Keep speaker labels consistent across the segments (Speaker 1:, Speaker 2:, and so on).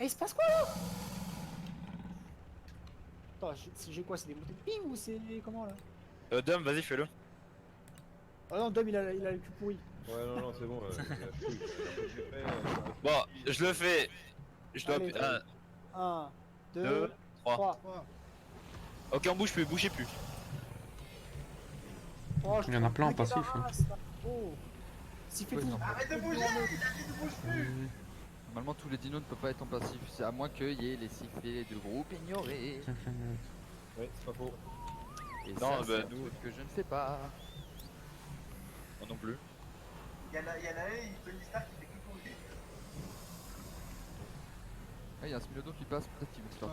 Speaker 1: Eh, il se passe quoi là? Attends, j'ai quoi? C'est des montées de ping ou c'est comment là?
Speaker 2: Dom, vas-y, fais-le.
Speaker 1: Oh non, Dom il a le cul pourri.
Speaker 3: Ouais, non, non, c'est bon, la chouille. J'ai fait,
Speaker 2: Bon, je le fais. Je dois.
Speaker 1: Allez. 1,
Speaker 2: 2,
Speaker 1: 2,
Speaker 2: 3.
Speaker 1: 3.
Speaker 2: Ok, on bouge plus, bougez plus.
Speaker 1: Oh,
Speaker 4: Il y en a plein en passif, hein.
Speaker 1: Oh. S'il fait
Speaker 5: Ouais,
Speaker 1: tout.
Speaker 5: non.
Speaker 6: Arrête de bouger, il a dit ne bouge plus.
Speaker 5: Normalement, tous les dinos ne peuvent pas être en passif. C'est à moins qu'il y ait les sifflets de groupe ignorés.
Speaker 3: Ouais, c'est pas faux.
Speaker 5: Et
Speaker 2: Non,
Speaker 5: ça,
Speaker 2: bah,
Speaker 5: c'est un
Speaker 2: nous-
Speaker 5: truc que je ne fais pas.
Speaker 2: Moi non plus.
Speaker 6: Il y en a un, Tony Stark qui fait que bouger.
Speaker 5: Ah, il y a un Smilodon qui passe, peut-être qu'il veut se faire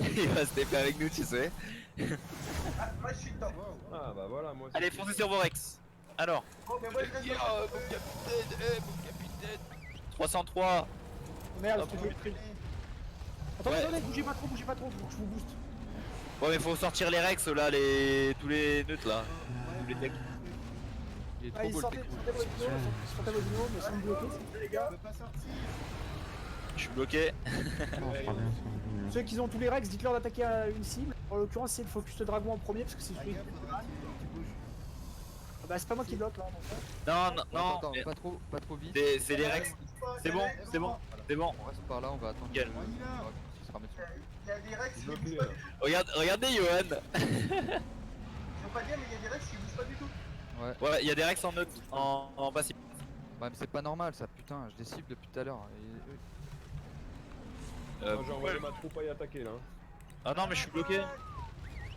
Speaker 5: péter.
Speaker 2: Il va se taper avec nous, tu sais.
Speaker 6: Ah, moi je suis dedans.
Speaker 3: Ah bah voilà, moi aussi.
Speaker 2: Allez, foncez sur vos Rex. Alors.
Speaker 6: Bon, mais moi je reste
Speaker 2: Oh,
Speaker 6: dedans.
Speaker 2: mon capitaine. 303.
Speaker 1: Merde,
Speaker 2: Ah,
Speaker 1: je
Speaker 2: bon.
Speaker 1: l'ai pris. Attendez,
Speaker 2: Ouais.
Speaker 1: attendez, bougez pas trop, faut que je vous booste.
Speaker 2: Bon, mais faut sortir les Rex là, tous les neutres là. Tous les decks.
Speaker 5: Il est trop
Speaker 1: Allez,
Speaker 5: beau le
Speaker 1: sortez
Speaker 5: techno.
Speaker 1: vos dinos, sortez vos dinos, mais sans me bloquer, s'il vous plaît, les gars.
Speaker 2: Je suis bloqué.
Speaker 4: Oh, je crois bien, ça.
Speaker 1: Ceux qui ont tous les Rex, dites-leur d'attaquer à une cible. En l'occurrence, c'est de focus le dragon en premier parce que c'est celui qui fait mal. Ah bah, c'est pas moi qui bloque là.
Speaker 2: Non, non, non.
Speaker 5: Attends,
Speaker 2: mais
Speaker 5: pas trop vite.
Speaker 2: C'est les Rex. C'est bon, c'est bon, c'est bon.
Speaker 5: On reste par là, on va attendre.
Speaker 2: Nickel.
Speaker 5: Il sera mettre sur le cul.
Speaker 6: Il y a des Rex qui
Speaker 3: Bloqué,
Speaker 6: bougent pas
Speaker 3: là.
Speaker 6: du tout.
Speaker 2: Regardez Johan.
Speaker 6: Je veux pas dire, mais il y a des Rex qui bougent pas du tout.
Speaker 5: Ouais.
Speaker 2: Ouais, il y a des Rex en neutre, en passif.
Speaker 5: Bah, mais c'est pas normal ça, putain. Je les cible depuis tout à l'heure.
Speaker 3: Moi j'ai envoyé ma troupe à y attaquer là. Hein.
Speaker 2: Ah non, mais je suis bloqué.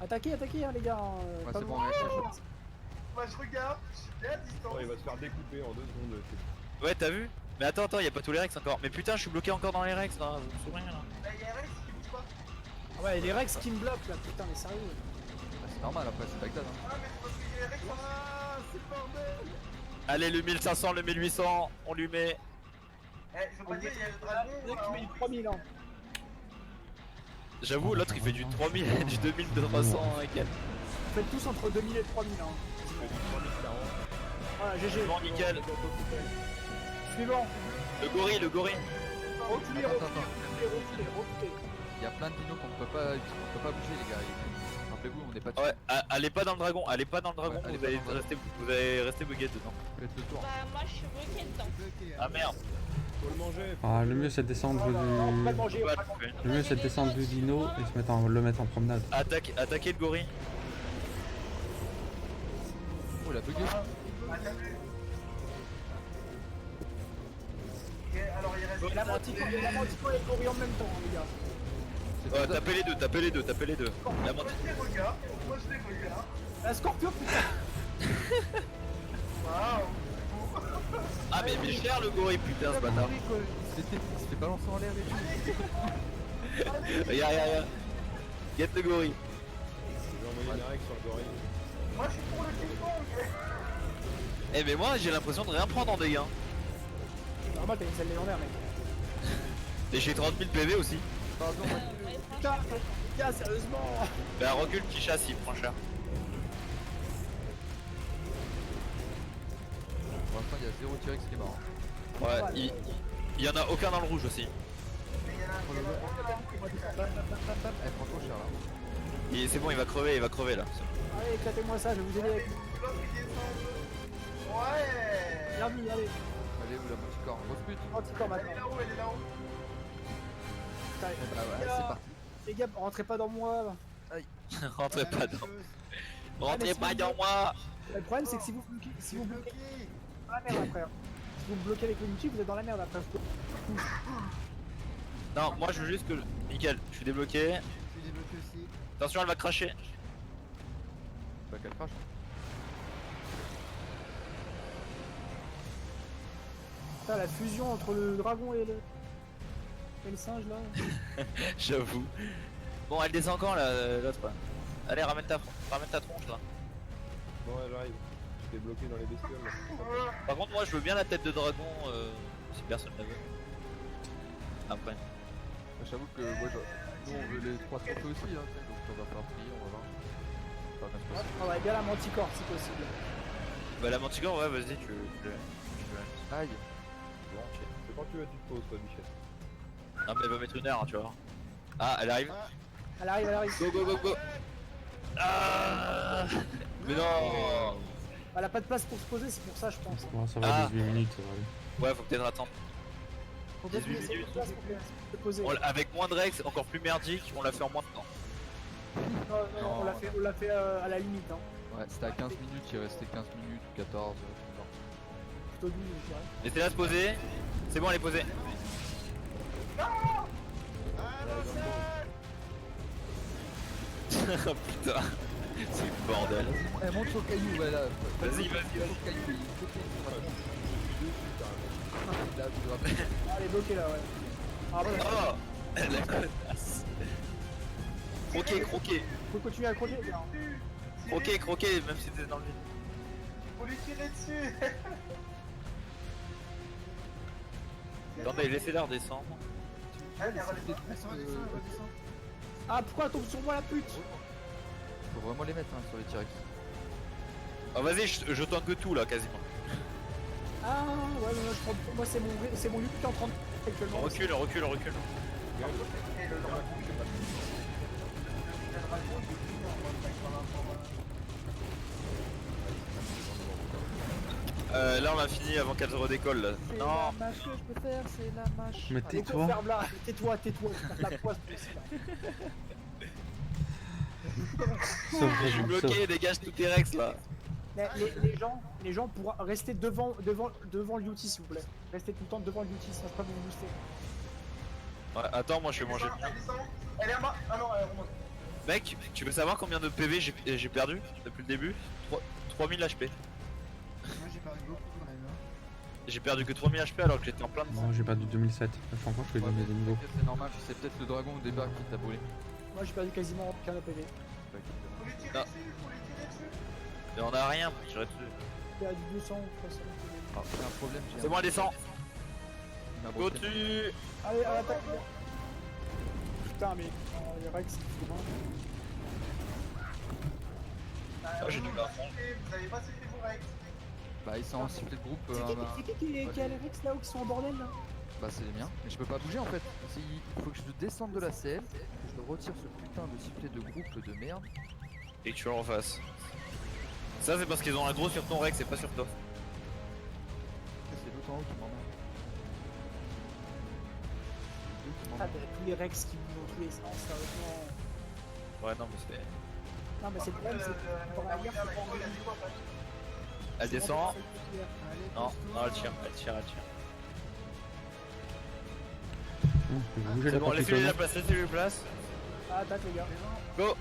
Speaker 1: Attaquez, hein, les gars.
Speaker 5: Ouais,
Speaker 1: pas
Speaker 5: c'est
Speaker 1: loin.
Speaker 5: bon, on est
Speaker 6: Moi je regarde, je suis bien à distance.
Speaker 3: Ouais, il va se faire découper en 2 secondes.
Speaker 2: Ouais, t'as vu? Mais attends, y a pas tous les Rex encore. Mais putain, je suis bloqué encore dans les Rex là. Je me souviens là.
Speaker 6: Bah, il y a un Rex qui bouge pas.
Speaker 1: Ah ouais, les Rex qui me bloquent là, putain, mais sérieux.
Speaker 5: C'est normal après, c'est Bagdad. Hein.
Speaker 6: Ah, mais c'est parce qu'il y a des Rex en
Speaker 2: Allez, le 1500, le 1800, on lui met.
Speaker 6: Eh, je veux pas dire, il y a le dragon.
Speaker 1: Il y en a qui met du 3000 ans.
Speaker 2: J'avoue, l'autre il fait du 3000, du 2200 et quelques.
Speaker 1: Vous faites tous entre 2000 et 3000 ans. Voilà, GG.
Speaker 2: Bon, nickel.
Speaker 1: Suivant.
Speaker 2: Le gorille.
Speaker 1: Reculez,
Speaker 5: Attends,
Speaker 1: reculez.
Speaker 5: Il y a plein de dinos qu'on peut pas bouger les gars. Rappelez-vous, on n'est pas dessus.
Speaker 2: Ouais, allez pas dans le dragon, allez pas dans le dragon,
Speaker 5: Ouais, allez
Speaker 2: vous
Speaker 5: pas
Speaker 2: allez
Speaker 5: dans le dragon.
Speaker 2: rester bugué dedans.
Speaker 5: Faites le tour.
Speaker 7: Bah moi je suis bloqué dedans.
Speaker 2: Ah merde.
Speaker 3: Faut le manger.
Speaker 4: Ah, le mieux c'est de descendre
Speaker 1: On va le
Speaker 4: du...
Speaker 1: manger, on
Speaker 2: Ouais,
Speaker 1: va le manger.
Speaker 4: Le mieux c'est de descendre du dino et le mettre en promenade.
Speaker 2: attaquez le gorille.
Speaker 5: Oh la bugué.
Speaker 6: Ah, t'as vu. Ok, alors il reste.
Speaker 1: La Manticore et le gorille en même temps, hein, les gars.
Speaker 2: Ouais, tapez les deux. La
Speaker 6: Moi je les regarde, moi je les regarde.
Speaker 1: La Scorpio, putain.
Speaker 6: Waouh.
Speaker 2: Ah mais cher le gorille, putain ce bâtard.
Speaker 5: Il s'était balancé en l'air et tout.
Speaker 2: Regarde. Get le gorille.
Speaker 3: J'ai envoyé mes Rex sur le gorille.
Speaker 6: Moi je suis pour le ping-pong.
Speaker 2: Eh mais moi j'ai l'impression de rien prendre en dégâts.
Speaker 1: Normal, t'as une salle légendaire, mec.
Speaker 2: Et j'ai 30 000 PV aussi.
Speaker 5: Pardon,
Speaker 7: Ouais,
Speaker 1: Putain, les gars, sérieusement.
Speaker 2: Bah recule qui chasse, il prend cher.
Speaker 5: pour l'instant il y a 0 T-Rex qui est mort.
Speaker 2: Ouais, il y en a aucun dans le rouge aussi.
Speaker 6: Mais il y en a un.
Speaker 5: Elle prend trop cher là.
Speaker 2: C'est bon, il va crever là.
Speaker 1: Allez, éclatez-moi ça, je vais vous aider avec.
Speaker 6: L'autre il descend. Ouais.
Speaker 1: Bienvenue, allez.
Speaker 5: Allez, où la Manticore? Grosse pute.
Speaker 1: Manticore
Speaker 6: Elle est
Speaker 1: maintenant.
Speaker 6: là-haut, elle est là-haut.
Speaker 1: Putain,
Speaker 5: Ah ouais,
Speaker 1: les gars,
Speaker 5: c'est parti.
Speaker 1: les gars, rentrez pas dans moi. Là.
Speaker 2: Rentrez pas dans.
Speaker 1: mais
Speaker 2: Rentrez
Speaker 1: si
Speaker 2: pas
Speaker 1: vous-
Speaker 2: dans moi.
Speaker 1: Le problème, c'est que si vous bloquez dans la merde après. Hein. Si vous bloquez avec le multi, vous êtes dans la merde après.
Speaker 2: Non, moi je veux juste que. Nickel, je suis débloqué. Attention, elle va cracher.
Speaker 5: Bah qu'elle crache.
Speaker 1: Putain, la fusion entre le dragon et le singe là.
Speaker 2: J'avoue. Bon, elle descend quand là, l'autre? Allez, ramène ta tronche là.
Speaker 3: Bon, ouais, j'arrive. J'étais bloqué dans les bestioles. Là.
Speaker 2: Par contre, moi je veux bien la tête de dragon si personne ne la veut. Après.
Speaker 5: J'avoue que moi, nous on veut les 3 trophées aussi, hein, donc on va faire prier, on va voir. Ça va bien se passer.
Speaker 1: On va bien la manticore si possible.
Speaker 2: Bah, la manticore, ouais, vas-y, tu veux.
Speaker 5: Aïe.
Speaker 2: Bon, ok.
Speaker 3: C'est quand tu veux, tu te poses, toi, Michel.
Speaker 2: Non mais elle va mettre une heure, hein, tu vois. Ah, elle arrive.
Speaker 1: Elle arrive, elle arrive.
Speaker 2: Go go go go. Ah mais non.
Speaker 1: Elle a pas de place pour se poser, c'est pour ça, je pense.
Speaker 4: Ouais, ça va,
Speaker 2: Ah.
Speaker 4: 18 minutes, ça va aller.
Speaker 2: Ouais, faut peut-être attendre.
Speaker 1: Faut pas
Speaker 2: 18
Speaker 1: laisser de
Speaker 2: minutes.
Speaker 1: place pour se poser.
Speaker 2: Avec moins de Rex, encore plus merdique, on l'a fait en moins de temps.
Speaker 1: Non, non, on l'a fait à la limite. Hein.
Speaker 5: Ouais, c'était à 15 minutes, il restait 15 minutes ou 14.
Speaker 1: Plutôt 12, je dirais.
Speaker 2: Laissez-la se poser. C'est bon, elle est posée. Oh putain, c'est le bordel.
Speaker 5: Eh, monte sur le caillou, ouais là.
Speaker 2: Vas-y, vas-y,
Speaker 5: Sur le caillou, il est bloqué. Là, tu dois-
Speaker 1: Ah, elle est bloquée là, ouais. Ah, voilà.
Speaker 2: Oh la connasse. Croquer, croquer,
Speaker 1: Faut continuer à croquer. Bien.
Speaker 2: croquer, croquer, même si t'es dans le vide.
Speaker 6: Faut lui tirer dessus.
Speaker 2: Attendez, laissez-la redescendre.
Speaker 6: Allez, redescends.
Speaker 1: Ah, pourquoi elle tombe sur moi la pute?
Speaker 5: Faut vraiment les mettre hein, sur les T-Rex.
Speaker 2: Oh vas-y, je tank tout là, quasiment.
Speaker 1: Ah, ouais, mais moi c'est mon Yuki qui est en train de actuellement.
Speaker 2: Recule, recule, recule.
Speaker 6: Et le dragon, je sais pas. Le dragon, il est plus en mode par rapport
Speaker 2: Là on a fini avant qu'elle se redécolle là. Non.
Speaker 5: mâche que je peux faire, c'est la mâche.
Speaker 4: Mais
Speaker 1: Allez,
Speaker 4: tais-toi.
Speaker 1: ferme là, tais-toi, tais-toi, je tape la poisse toi aussi là.
Speaker 2: Je suis bloqué, dégage tous tes Rex là.
Speaker 1: Mais les gens pourront rester devant le Yuti s'il vous plaît. Restez tout le temps devant le Yuti, ça va pas vous booster.
Speaker 2: Ouais, attends, moi je vais manger.
Speaker 6: Elle descend. Elle est en bas. Ah non, elle remonte.
Speaker 2: Mec, tu veux savoir combien de PV j'ai perdu depuis le début 3000 HP.
Speaker 6: Moi j'ai perdu beaucoup quand même.
Speaker 2: J'ai perdu que 3000 HP alors que j'étais en plein de
Speaker 4: Non, j'ai pas du 2007. Franchement, je fais
Speaker 5: Ouais, mais
Speaker 4: des niveaux.
Speaker 5: t'inquiète, c'est normal, c'est peut-être le dragon au départ qui t'a brûlé.
Speaker 1: Moi j'ai perdu quasiment aucun PV.
Speaker 6: Faut lui tirer
Speaker 2: Ah.
Speaker 6: dessus, faut lui tirer dessus.
Speaker 2: Et on a rien pour tirer dessus.
Speaker 1: J'ai perdu 200 ou 300 PV.
Speaker 5: Ah, j'ai un problème, j'ai
Speaker 2: C'est bon, elle descend.
Speaker 5: Il m'a
Speaker 2: Go
Speaker 5: broqué.
Speaker 2: dessus.
Speaker 1: Allez, à l'attaque. Putain, mais les Rex, c'est trop
Speaker 2: Ah, j'ai du
Speaker 6: Vous
Speaker 2: bas.
Speaker 6: avez pas sifflé vos règles.
Speaker 5: Bah, ils sont en sifflet de groupe.
Speaker 1: C'est qui a les Rex là où qui sont en bordel là?
Speaker 5: Bah, c'est les miens. Mais je peux pas bouger en fait. Il faut que je descende de la CL, que je retire ce putain de sifflet de groupe de merde.
Speaker 2: Et que tu le refasses. Ça, c'est parce qu'ils ont un gros sur ton Rex et pas sur toi.
Speaker 5: C'est l'autre en haut qui m'emmerde.
Speaker 1: Ah, mais tous les Rex qui vont dans tous les sens, sérieusement.
Speaker 2: Ouais, non, mais c'est.
Speaker 1: Non, mais c'est le problème, c'est que pour arrière, c'est pas en
Speaker 2: Elle descend.
Speaker 1: c'est
Speaker 2: Non, non, elle tire, elle tire, elle tire.
Speaker 4: Je vais bouger
Speaker 2: C'est
Speaker 4: la
Speaker 2: bon,
Speaker 4: partie
Speaker 2: laissez-lui la
Speaker 4: comment.
Speaker 2: place, laissez-lui la place.
Speaker 1: Ah, attaque les gars.
Speaker 2: Go.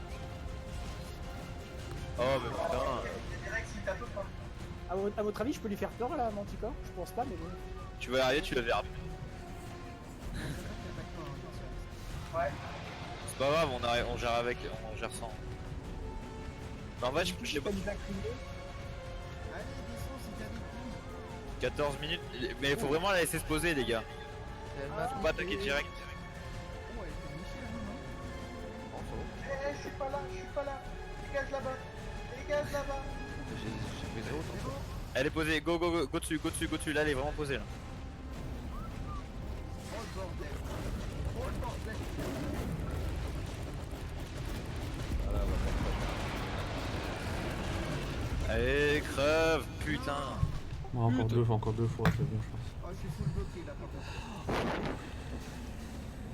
Speaker 2: Oh, mais putain.
Speaker 6: Les règles, ils tapent pas.
Speaker 1: À votre avis, je peux lui faire peur là, Manticore? Je pense pas, mais bon.
Speaker 2: Tu vas arriver, tu vas verras.
Speaker 6: Ouais.
Speaker 2: C'est pas grave, on gère avec, on gère sans. Mais en fait, je sais pas.
Speaker 1: Pas du incliné.
Speaker 2: 14 minutes, mais il faut vraiment la laisser se poser, les gars. Faut pas attaquer direct.
Speaker 6: Je suis pas là, je suis pas là. Dégage là-bas. Dégage là-bas.
Speaker 5: J'ai pris 0 temps.
Speaker 2: Elle est posée, go go go, go dessus, go dessus, go dessus. Là, elle est vraiment posée là. Allez, creve, putain.
Speaker 4: Ouais, encore deux fois, c'est bon, je pense.
Speaker 6: Oh, je suis full bloqué là par contre.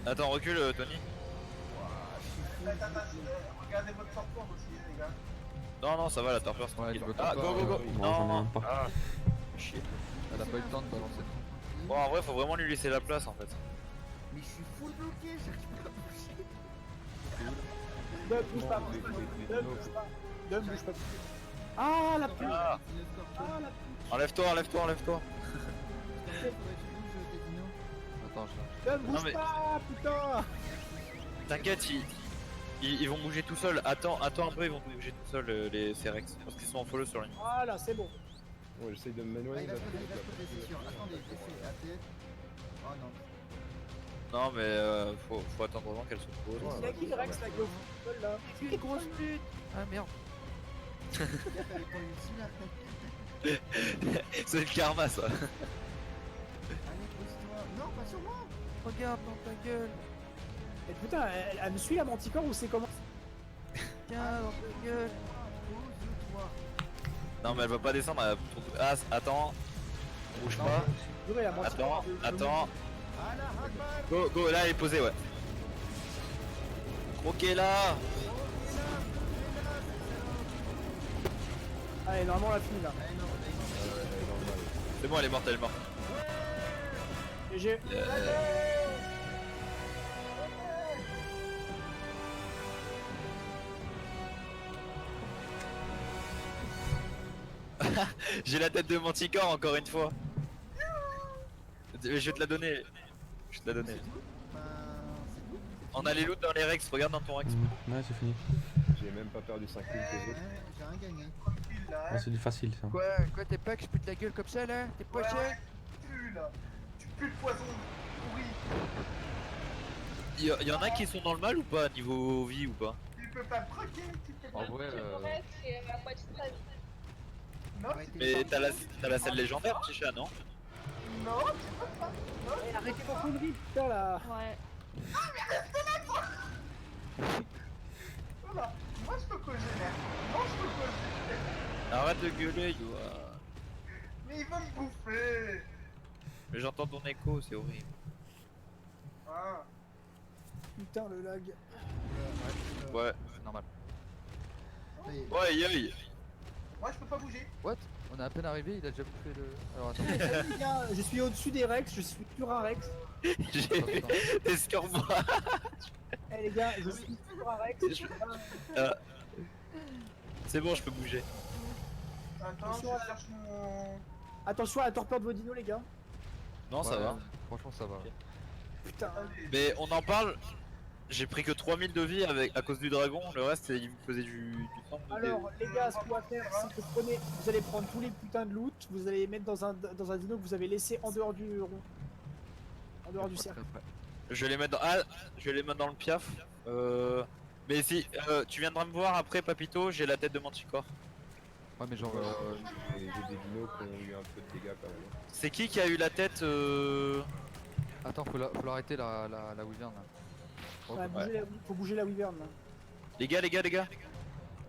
Speaker 2: Attends, recule, Tony.
Speaker 6: Regardez votre torpor aussi, les gars.
Speaker 2: Non, non, ça va, la torpeur, c'est
Speaker 5: Ouais,
Speaker 2: tranquille.
Speaker 5: je bloque
Speaker 2: Ah,
Speaker 5: encore,
Speaker 2: go go go.
Speaker 4: non, j'en ai
Speaker 2: Non,
Speaker 4: un pas.
Speaker 2: ah, chier.
Speaker 5: Elle a pas eu le temps de balancer.
Speaker 2: Bon, en vrai, faut vraiment lui laisser la place en fait.
Speaker 6: Mais je suis full bloqué, j'arrive pas à bouger.
Speaker 1: Dub, bouge pas, bouge pas. Dub, bouge pas. Dub, bouge pas. Ah, la pute.
Speaker 2: Ah.
Speaker 1: Ah, la pute.
Speaker 2: Enlève-toi, enlève-toi, enlève-toi.
Speaker 5: Attends, je
Speaker 1: Dub,
Speaker 2: Non,
Speaker 1: bouge
Speaker 2: mais-
Speaker 1: pas, putain.
Speaker 2: T'inquiète, ils vont bouger tout seuls. Attends un peu, ils vont bouger tout seuls les Cerex. Parce qu'ils sont en follow sur la ligne.
Speaker 1: Voilà, c'est bon.
Speaker 3: Ouais, j'essaye de m'éloigner de la
Speaker 6: Attendez, laissez la tête. Oh non.
Speaker 2: Non, mais faut attendre vraiment qu'elle se pose.
Speaker 1: Il y a qui le Rex là qui est au football là?
Speaker 5: Quelle grosse pute. Ah merde.
Speaker 6: Gaffe avec ton ulti là.
Speaker 2: C'est le karma ça.
Speaker 6: Allez, pose-toi. Non, pas sur moi.
Speaker 5: Regarde dans ta gueule.
Speaker 1: Et putain, elle me suit la Manticore ou c'est comment?
Speaker 5: Tiens, dans ta gueule.
Speaker 2: Non, mais elle va pas descendre. Ah, attends. Bouge pas.
Speaker 1: Purée, la Manticore.
Speaker 2: Attends. Go, là, elle est posée, ouais. Ok, là.
Speaker 1: Allez, normalement, on l'a fini là.
Speaker 2: C'est bon, elle est morte, elle est morte.
Speaker 1: GG.
Speaker 2: J'ai la tête de Manticore encore une fois. Je vais te la donner. Je vais te la donner. On a les loots dans les Rex, regarde dans ton Rex.
Speaker 4: Ouais, c'est fini.
Speaker 3: J'ai même pas perdu 5 000 tes autres.
Speaker 6: J'ai rien gagné.
Speaker 4: Ah, c'est du facile ça.
Speaker 5: Quoi, t'es pas que je pute la gueule comme ça là? T'es pas cher?
Speaker 6: Tu pues là. Tu pues le poison pourri.
Speaker 2: Y en a qui sont dans le mal ou pas, niveau vie ou pas?
Speaker 6: Tu peux pas me croquer. Tu peux
Speaker 5: En
Speaker 6: pas.
Speaker 5: vrai,
Speaker 7: Ouais, c'est la moitié de ta vie.
Speaker 6: Non,
Speaker 5: Ouais,
Speaker 6: tu
Speaker 2: Mais t'as la selle légendaire, petit chat, non?
Speaker 6: non, tu peux pas.
Speaker 1: Eh, arrêtez vos conneries, putain là.
Speaker 7: Ouais.
Speaker 6: Voilà. Moi je peux cogénère. Non, je peux cogénère.
Speaker 2: Arrête de gueuler, Yoa.
Speaker 6: Mais il va me bouffer.
Speaker 2: Mais j'entends ton écho, c'est horrible.
Speaker 6: Ah.
Speaker 1: Putain, le lag.
Speaker 2: Ouais.
Speaker 5: c'est normal.
Speaker 2: Ouais, yoï.
Speaker 6: Moi je peux pas bouger.
Speaker 5: What? On est à peine arrivé, il a déjà bouffé le. Alors attends.
Speaker 1: Salut les gars, je suis au-dessus des Rex, je suis sur un Rex.
Speaker 2: J'ai. Escore-moi.
Speaker 1: Eh les gars, je suis sur un Rex.
Speaker 2: C'est bon, je peux bouger.
Speaker 6: Attends, je cherche mon.
Speaker 1: Attention à la torpeur de vos dinos les gars.
Speaker 2: Non, ça
Speaker 5: Ouais,
Speaker 2: va.
Speaker 5: Franchement, ça va.
Speaker 1: Putain.
Speaker 2: Mais on en parle. J'ai pris que 3000 de vie à cause du dragon, le reste il me faisait du sang. donc,
Speaker 1: Alors les gars, ce qu'on va faire, c'est que vous allez prendre tous les putains de loot, vous allez les mettre dans un dino que vous avez laissé en dehors du rond. En dehors du
Speaker 5: Pas
Speaker 1: cercle.
Speaker 2: Euh,
Speaker 5: très près.
Speaker 2: je vais les mettre dans. Ah, je vais les mettre dans le piaf. Mais si tu viendras me voir après, Papito, j'ai la tête de Manticore.
Speaker 5: Ouais, mais genre.
Speaker 3: J'ai des dinos qui ont eu un peu de dégâts quand même.
Speaker 2: C'est qui a eu la tête
Speaker 5: Attends, faut l'arrêter la wyvern là. Oh,
Speaker 1: Ouais, faut bouger la wyvern là.
Speaker 2: Les gars.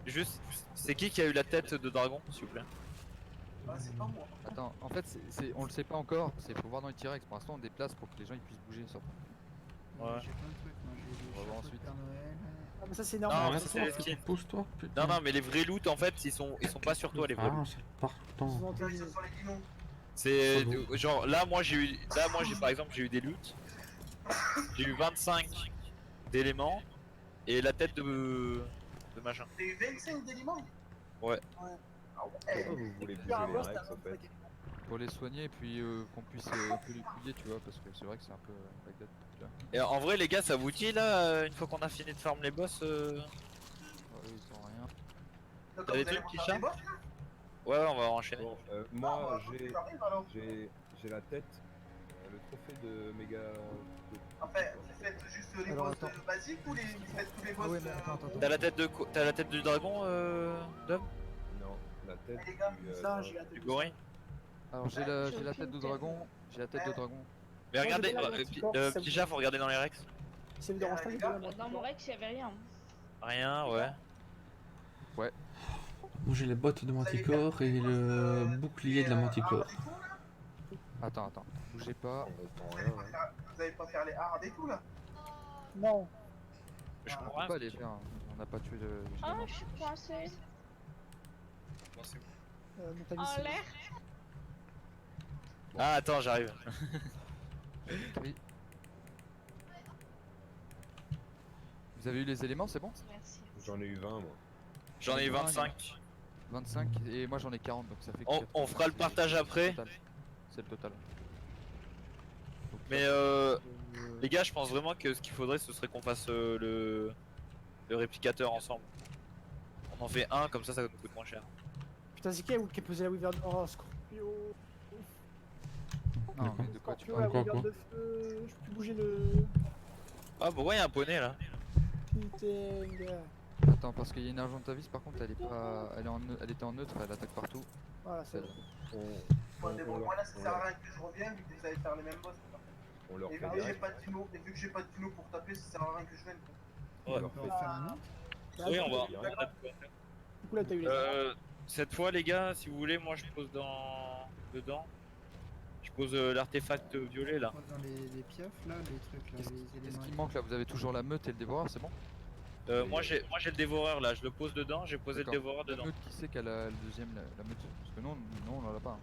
Speaker 2: Juste, c'est qui a eu la tête de dragon, s'il vous plaît?
Speaker 6: Ah, c'est pas moi.
Speaker 5: Attends, en fait, on le sait pas encore, c'est faut voir dans les T-Rex. Pour l'instant, on déplace pour que les gens ils puissent bouger surtout.
Speaker 2: Ouais.
Speaker 6: J'ai plein de trucs. Moi j'ai
Speaker 5: On va voir ensuite.
Speaker 6: Père Noël.
Speaker 1: Ah, mais ça c'est
Speaker 2: Non,
Speaker 1: normal.
Speaker 2: mais ça, c'est les skins.
Speaker 4: Pousse-toi, putain.
Speaker 2: Non, mais les vrais loot en fait, ils sont pas sur toi, les vrais
Speaker 4: Ah,
Speaker 2: loot.
Speaker 4: ça part tout le temps.
Speaker 6: Là, ils sont sur les dinos.
Speaker 2: C'est genre là, moi j'ai par exemple, j'ai eu des loots. J'ai eu 25 d'éléments et la tête de machin.
Speaker 6: T'as eu 25 d'éléments.
Speaker 2: Ouais.
Speaker 6: Ah ouais.
Speaker 3: Pourquoi vous voulez bouger
Speaker 1: Faire un
Speaker 3: les
Speaker 1: burst
Speaker 3: Rex
Speaker 1: à
Speaker 3: en fait?
Speaker 5: Pour les soigner et puis qu'on puisse un peu les fouiller, tu vois, parce que c'est vrai que c'est un peu Bagdad. Là.
Speaker 2: Et en vrai, les gars, ça vous dit là, une fois qu'on a fini de farm les boss
Speaker 5: Ouais, ils ont rien.
Speaker 6: Donc,
Speaker 2: T'as des
Speaker 6: vous allez
Speaker 2: trucs qui
Speaker 6: prendre des
Speaker 2: chargent
Speaker 6: boss, là?
Speaker 2: Ouais, on va enchaîner.
Speaker 3: Bon,
Speaker 6: Ah,
Speaker 3: moi
Speaker 6: bah, t'arrives, alors.
Speaker 3: j'ai la tête, le trophée de méga.
Speaker 6: En fait, vous faites juste les
Speaker 5: Alors,
Speaker 6: boss
Speaker 5: attends.
Speaker 6: basiques ou vous faites tous les boss
Speaker 5: Ah ouais, mais attends.
Speaker 2: T'as la tête du dragon, Dom?
Speaker 3: Non, la tête
Speaker 6: Les gars,
Speaker 3: du.
Speaker 1: Ça, j'ai la tête
Speaker 2: Du
Speaker 1: de-
Speaker 2: gorille?
Speaker 5: Alors j'ai la tête de dragon, j'ai la tête de dragon.
Speaker 2: Mais
Speaker 1: Moi,
Speaker 2: regardez,
Speaker 1: j'ai pas la Manticore, ça
Speaker 2: petit
Speaker 1: vous-
Speaker 2: chat, faut regarder dans les Rex.
Speaker 1: Ça vous dérange pas les gars?
Speaker 7: Dans mon Rex, il y avait rien.
Speaker 2: Rien, ouais.
Speaker 4: Moi j'ai les bottes de Manticore et le bouclier de la Manticore.
Speaker 5: Attends, bougez pas.
Speaker 6: Vous allez pas faire les hards et tout là?
Speaker 1: Non.
Speaker 2: Je
Speaker 5: On
Speaker 2: comprends
Speaker 5: peut
Speaker 2: rien.
Speaker 5: pas les faire, on n'a pas tué de.
Speaker 7: Ah, je suis coincée.
Speaker 1: Montagne,
Speaker 7: En l'air.
Speaker 2: Ah, attends, j'arrive.
Speaker 5: Oui. Vous avez eu les éléments, c'est bon?
Speaker 7: Merci.
Speaker 3: J'en ai eu 20 moi.
Speaker 2: J'en ai eu 25.
Speaker 5: 25 et moi j'en ai 40 donc ça fait.
Speaker 2: On fera le partage après.
Speaker 5: C'est le total. Donc,
Speaker 2: Mais les gars, je pense vraiment que ce qu'il faudrait, ce serait qu'on fasse le réplicateur ensemble. On en fait un, comme ça nous coûte moins cher.
Speaker 1: Putain, c'est qui a posé la wyvern? Oh, Scorpio.
Speaker 5: Non, mais de quoi tu
Speaker 1: Scorpio,
Speaker 5: parles?
Speaker 1: la
Speaker 4: Quoi,
Speaker 1: wyvern
Speaker 4: quoi
Speaker 1: de feu. Je peux plus bouger le.
Speaker 2: Ah, pourquoi il y a un poney là?
Speaker 1: Putain, gars.
Speaker 5: Attends, parce qu'il y a une Argentavis par contre, elle est pas. Elle était en neutre, elle attaque partout.
Speaker 1: Voilà, c'est
Speaker 5: Celle.
Speaker 1: bon.
Speaker 6: Ouais, mais bon, moi là ça sert à rien que je revienne vu que vous allez faire les mêmes boss.
Speaker 3: On leur
Speaker 6: Et
Speaker 3: fait
Speaker 6: vu
Speaker 3: des
Speaker 6: que j'ai
Speaker 3: règles.
Speaker 6: pas de dino, et vu que j'ai pas de dino pour taper, ça sert à rien que je vienne.
Speaker 3: On
Speaker 2: Ouais.
Speaker 3: leur
Speaker 8: On
Speaker 3: fait
Speaker 8: va faire un autre.
Speaker 1: Là,
Speaker 2: Oui,
Speaker 1: du
Speaker 2: on
Speaker 1: coup,
Speaker 2: va.
Speaker 3: bien.
Speaker 1: Du coup, là, t'as eu les.
Speaker 2: Cette fois, les gars, si vous voulez, moi je pose dedans. Je pose l'artefact violet là.
Speaker 8: Dans les piafs là, les trucs là,
Speaker 5: Qu'est-ce
Speaker 8: les
Speaker 5: qu'est-ce
Speaker 8: éléments.
Speaker 5: qui manque là? Vous avez toujours la meute et le dévoreur, c'est bon?
Speaker 2: Moi j'ai le dévoreur là, je le pose dedans, j'ai posé le
Speaker 5: D'accord.
Speaker 2: dévoreur
Speaker 5: La
Speaker 2: dedans.
Speaker 5: meute, qui c'est qui a le deuxième, la meute? Parce que non, on en a pas. Hein.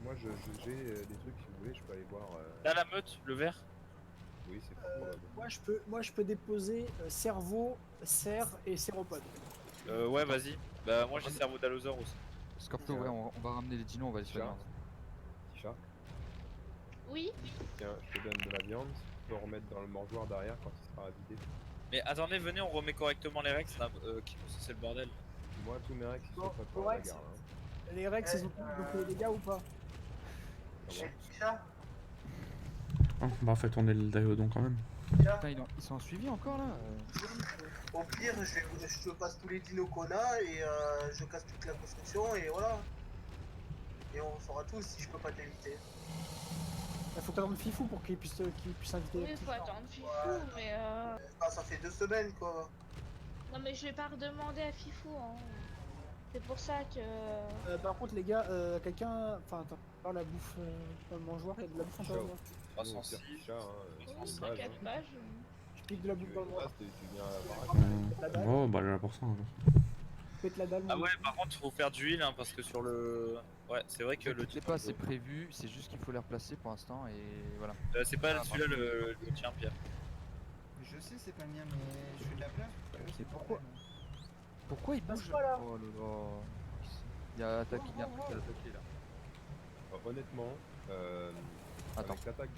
Speaker 3: Moi j'ai des trucs, si vous voulez, je peux aller voir.
Speaker 2: Là la meute, le vert.
Speaker 3: Oui, c'est fort probable.
Speaker 1: Moi, je peux déposer cerveau, cerf et séropode.
Speaker 2: Ouais, vas-y. Bah, moi j'ai cerveau d'allosaure aussi.
Speaker 5: Scorpio, ouais, on va ramener les dinos, on va les soigner.
Speaker 3: Petit chat,
Speaker 7: Oui.
Speaker 3: tiens, je te donne de la viande. Tu peux remettre dans le mangeoir derrière quand il sera vidé.
Speaker 2: Mais attendez, venez, on remet correctement les rex là, c'est le bordel.
Speaker 3: Moi, tous mes règles, ils sont
Speaker 1: Bon,
Speaker 3: pas pour la
Speaker 1: correct.
Speaker 3: bagarre. Hein.
Speaker 1: Les Rex, ils ont beaucoup les dégâts ou pas?
Speaker 3: Comment
Speaker 6: Chat,
Speaker 4: Ah, bah en fait on est le Daeodon quand même.
Speaker 5: Putain, ils sont suivis encore là
Speaker 6: au pire, je te passe tous les dinos qu'on a et je casse toute la construction et voilà. Et on saura tous si je peux pas t'éviter.
Speaker 1: Il faut attendre Fifou pour qu'il puisse inviter
Speaker 7: Oui,
Speaker 1: les
Speaker 7: il
Speaker 1: petits
Speaker 7: faut
Speaker 1: gens.
Speaker 7: attendre Fifou, mais
Speaker 6: Bah, ça fait 2 semaines quoi.
Speaker 7: non, mais je vais pas redemander à Fifou. Hein. C'est pour ça que.
Speaker 1: Par contre, les gars, quelqu'un. Enfin, attends, par la bouffe dans le mangeoir, il y a de la bouffe encore
Speaker 3: Ciao.
Speaker 1: moi.
Speaker 3: Nous, au
Speaker 2: 306.
Speaker 3: pire, petit chat, hein,
Speaker 7: Oh,
Speaker 3: c'est une base,
Speaker 7: t'inquiète
Speaker 3: hein.
Speaker 7: pas,
Speaker 1: Je pique de la
Speaker 3: Tu
Speaker 1: bouffe
Speaker 3: veux
Speaker 1: dans le
Speaker 3: une
Speaker 1: mangeoir.
Speaker 3: base, tu viens à la baraque.
Speaker 1: La dalle,
Speaker 4: Oh bah là pour ça.
Speaker 1: pète la dalle.
Speaker 2: Ah
Speaker 1: moi.
Speaker 2: ouais, par contre, faut faire d'huile hein, parce que sur le. Ouais, c'est vrai que
Speaker 5: Ne
Speaker 2: le.
Speaker 5: t'inquiète pas, c'est prévu, c'est juste qu'il faut les replacer pour l'instant et voilà.
Speaker 2: C'est pas
Speaker 5: Ah,
Speaker 2: celui-là le tien, Pierre.
Speaker 8: Je sais, c'est pas le mien, mais je fais de la place.
Speaker 5: Et pourquoi il
Speaker 1: Passe
Speaker 5: bouge?
Speaker 1: pas, là.
Speaker 5: Oh là là. Il y a un truc qui a attaqué là.
Speaker 3: Alors, honnêtement,
Speaker 5: Attends.
Speaker 3: avec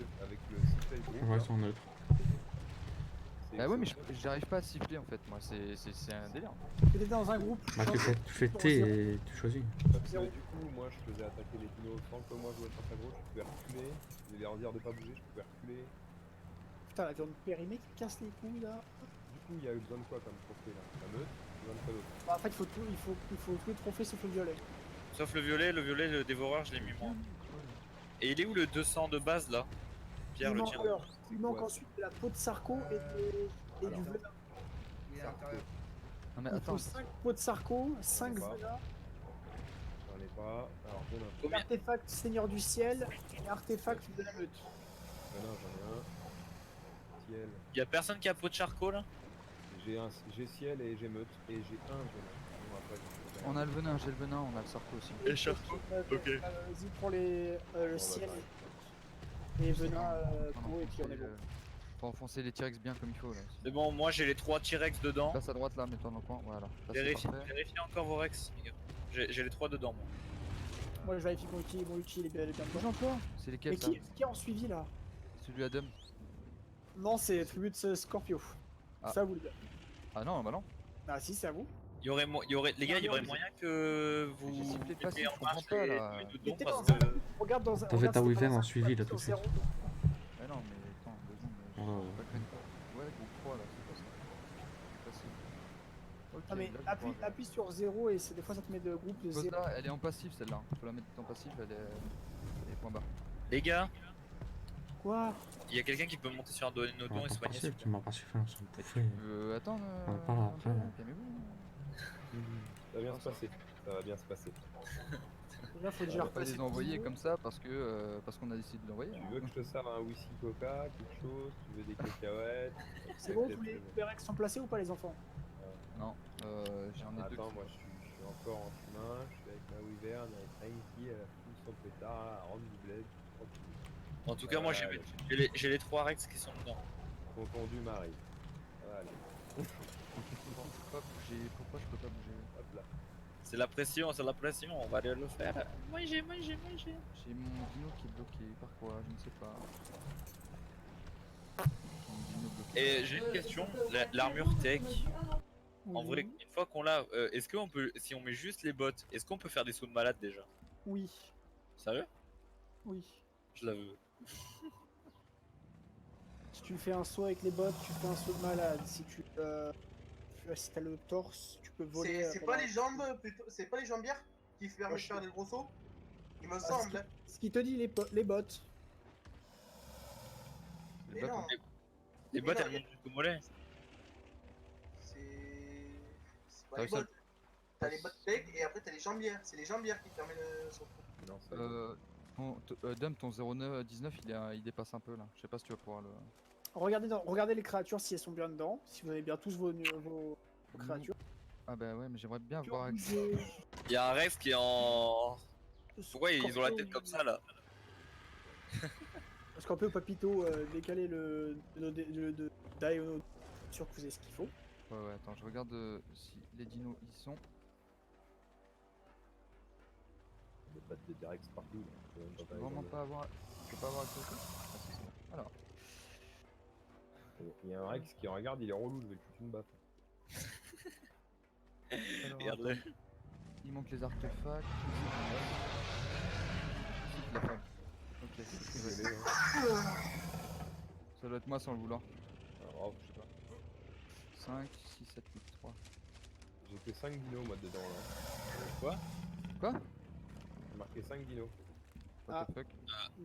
Speaker 3: le sifflet de groupe,
Speaker 4: Ouais,
Speaker 3: là,
Speaker 4: c'est en neutre.
Speaker 5: Ah ouais, mais j'arrive pas à siffler en fait, moi, c'est un délire.
Speaker 1: T'es dans un groupe.
Speaker 4: Bah tu fais T et tu choisis.
Speaker 3: parce que du coup, moi je faisais attaquer les dinos sans que moi je vois face à gauche, je pouvais reculer, je vais leur dire de pas bouger, je pouvais reculer.
Speaker 1: Putain, la viande périmée qui casse les couilles là.
Speaker 3: Du coup, il y a eu besoin de quoi comme trophée là? La meute, besoin de quoi d'autre?
Speaker 1: Bah, en fait, il faut tous les trophées sauf le violet.
Speaker 2: Sauf le violet, le dévoreur, je l'ai mis moi. Et il est où le 200 de base là? Pierre,
Speaker 1: Il
Speaker 2: le
Speaker 1: manque,
Speaker 2: tien.
Speaker 1: alors, il manque
Speaker 3: quoi,
Speaker 1: ensuite de la peau de sarco et
Speaker 3: alors.
Speaker 1: du venin.
Speaker 8: Il est à l'intérieur.
Speaker 5: Non mais
Speaker 1: Il
Speaker 5: attends,
Speaker 1: faut 5 peaux de sarco, 5
Speaker 3: pas.
Speaker 1: venins,
Speaker 3: J'en ai pas. Alors, venin.
Speaker 2: Combien?
Speaker 1: artefact Seigneur du Ciel et artefact de la meute.
Speaker 3: Venin, j'en ai un. Ciel.
Speaker 2: Y'a personne qui a peau de charcot là?
Speaker 3: J'ai ciel et j'ai meute. Et j'ai un venin. Bon, après, je peux faire
Speaker 5: on a le venin, j'ai le venin, on a le sarco aussi.
Speaker 2: Et charcot. Ok.
Speaker 1: Vas-y, prends le
Speaker 3: bah,
Speaker 1: ciel
Speaker 3: pareil.
Speaker 1: et venin
Speaker 5: On
Speaker 1: peau et puis on est bon.
Speaker 5: Faut enfoncer les T-Rex bien comme il faut là.
Speaker 2: C'est bon, moi j'ai les 3 T-Rex dedans.
Speaker 5: Passe à droite là, mets-toi dans le coin, voilà. Là, c'est
Speaker 2: Vérifiez
Speaker 5: parfait.
Speaker 2: encore vos Rex, les gars. J'ai les 3 dedans moi.
Speaker 1: Moi je vérifie mon outil il est bien dedans.
Speaker 5: Bouge-en-toi. C'est
Speaker 1: Mais
Speaker 5: lesquels ça?
Speaker 1: qui est en suivi là?
Speaker 5: Celui Adam.
Speaker 1: Non, c'est Tribute Scorpio.
Speaker 5: Ah.
Speaker 1: Ça vous les gars.
Speaker 5: Ah non, bah non.
Speaker 1: Ah si, c'est à vous.
Speaker 2: Les gars, il y aurait moyen que
Speaker 5: J'ai
Speaker 2: vous
Speaker 5: sifflé pas,
Speaker 2: mettiez
Speaker 5: je
Speaker 2: en
Speaker 5: comprends
Speaker 2: marche
Speaker 5: pas,
Speaker 2: les
Speaker 5: là.
Speaker 2: dedans
Speaker 1: Mettez
Speaker 2: parce
Speaker 1: dans un
Speaker 2: que.
Speaker 1: groupe, regarde dans un.
Speaker 4: T'en fais
Speaker 1: regarde
Speaker 4: ta
Speaker 1: si
Speaker 4: Wyvern
Speaker 1: dans un
Speaker 4: en suivi, là,
Speaker 1: sur
Speaker 4: tout de suite.
Speaker 1: zéro.
Speaker 5: Ah non, mais attends, 2 secondes. Je
Speaker 4: Ouais,
Speaker 5: pas craindre pas. Ouais, groupe 3 là, c'est pas ça. Facile. Ok,
Speaker 1: Ah mais
Speaker 5: là, je vois.
Speaker 1: appuie sur 0 et des fois ça te met de groupe de
Speaker 5: Pose
Speaker 1: 0.
Speaker 5: là, elle est en passif celle-là. Faut la mettre en passif, elle est point bas.
Speaker 2: Les gars,
Speaker 1: Quoi?
Speaker 2: il y a quelqu'un qui peut monter sur un Donodon et
Speaker 4: Pas
Speaker 2: soigner.
Speaker 4: passif, tu m'as pas sifflé, on s'en bouffait.
Speaker 5: Attends,
Speaker 4: On en parlera après.
Speaker 5: calmez-vous.
Speaker 3: Ça va bien se passer. Ça va bien se passer.
Speaker 1: Là faut
Speaker 5: On
Speaker 1: déjà
Speaker 5: va pas
Speaker 1: repasser
Speaker 5: les
Speaker 1: pour
Speaker 5: envoyer
Speaker 1: 0.
Speaker 5: comme ça parce qu'on a décidé de l'envoyer.
Speaker 3: Tu veux que je te serve un whisky coca, quelque chose? Tu veux des cacahuètes?
Speaker 1: C'est bon, tous les Rex sont placés ou pas les enfants?
Speaker 5: Non, j'en ai deux.
Speaker 3: Attends, moi je suis encore en chemin, je suis avec ma Wyvern, avec Rainky, elle a foutu son pétard, à rendre du bled, tranquille.
Speaker 2: En tout cas, moi j'ai les 3 Rex qui sont dedans.
Speaker 3: Confondu Marie. Voilà,
Speaker 5: Pourquoi je peux pas bouger?
Speaker 3: hop là.
Speaker 2: C'est la pression, on va aller le faire. Mangez.
Speaker 5: J'ai mon dino qui est bloqué par quoi? Je ne sais pas. Mon dino bloqué.
Speaker 2: Et j'ai une question, l'armure tech, en
Speaker 1: Oui.
Speaker 2: vrai, une fois qu'on l'a, est-ce qu'on peut, si on met juste les bottes, est-ce qu'on peut faire des sauts de malade déjà?
Speaker 1: Oui.
Speaker 2: Sérieux?
Speaker 1: Oui.
Speaker 2: Je la veux.
Speaker 1: Si tu fais un saut avec les bottes, tu fais un saut de malade. Si si t'as le torse, tu peux voler.
Speaker 6: C'est pas les jambes, plutôt, c'est pas les jambières qui permettent de faire des gros sauts? Il me semble.
Speaker 1: Ce qui te dit les bottes.
Speaker 6: Mais
Speaker 5: bottes,
Speaker 6: non,
Speaker 5: hein.
Speaker 2: Les bottes elles montent jusqu'au mollet.
Speaker 6: c'est pas
Speaker 5: T'as
Speaker 6: les
Speaker 5: vu ça?
Speaker 6: bottes. T'as les bottes tech et après t'as les jambières. C'est les jambières qui te permettent de sauter.
Speaker 3: Non, c'est
Speaker 5: Dom, ton 09 19 il dépasse un peu là. Je sais pas si tu vas pouvoir le.
Speaker 1: Regardez les créatures si elles sont bien dedans, si vous avez bien tous vos créatures.
Speaker 5: Ah bah ouais, mais j'aimerais bien voir.
Speaker 2: Il y a un Rex qui est en. Pourquoi ils ont la tête comme ça là?
Speaker 1: Scorpio, Papito, décaler le Daiono sûr que vous avez ce qu'il faut.
Speaker 5: Ouais, attends, je regarde si les dinos y sont.
Speaker 3: des pattes de Derex partout. Là.
Speaker 5: Je peux vraiment pas avoir. Je peux pas avoir accès au truc. Ah, si, c'est bon. Alors.
Speaker 3: Il y a un Rex qui regarde, il est relou, je vais toute une baffe.
Speaker 5: Alors,
Speaker 2: Regarde-le.
Speaker 5: attends. Il manque les artefacts. La femme. Ok, c'est
Speaker 3: Désolé, hein.
Speaker 5: ça doit être moi sans le vouloir.
Speaker 3: Alors,
Speaker 5: Je sais pas. 5, 6, 7, 8, 3.
Speaker 3: j'ai fait 5 dinos moi dedans là.
Speaker 2: Quoi?
Speaker 5: Quoi?
Speaker 3: J'ai marqué 5 dinos.
Speaker 5: What
Speaker 1: Ah.
Speaker 5: the fuck?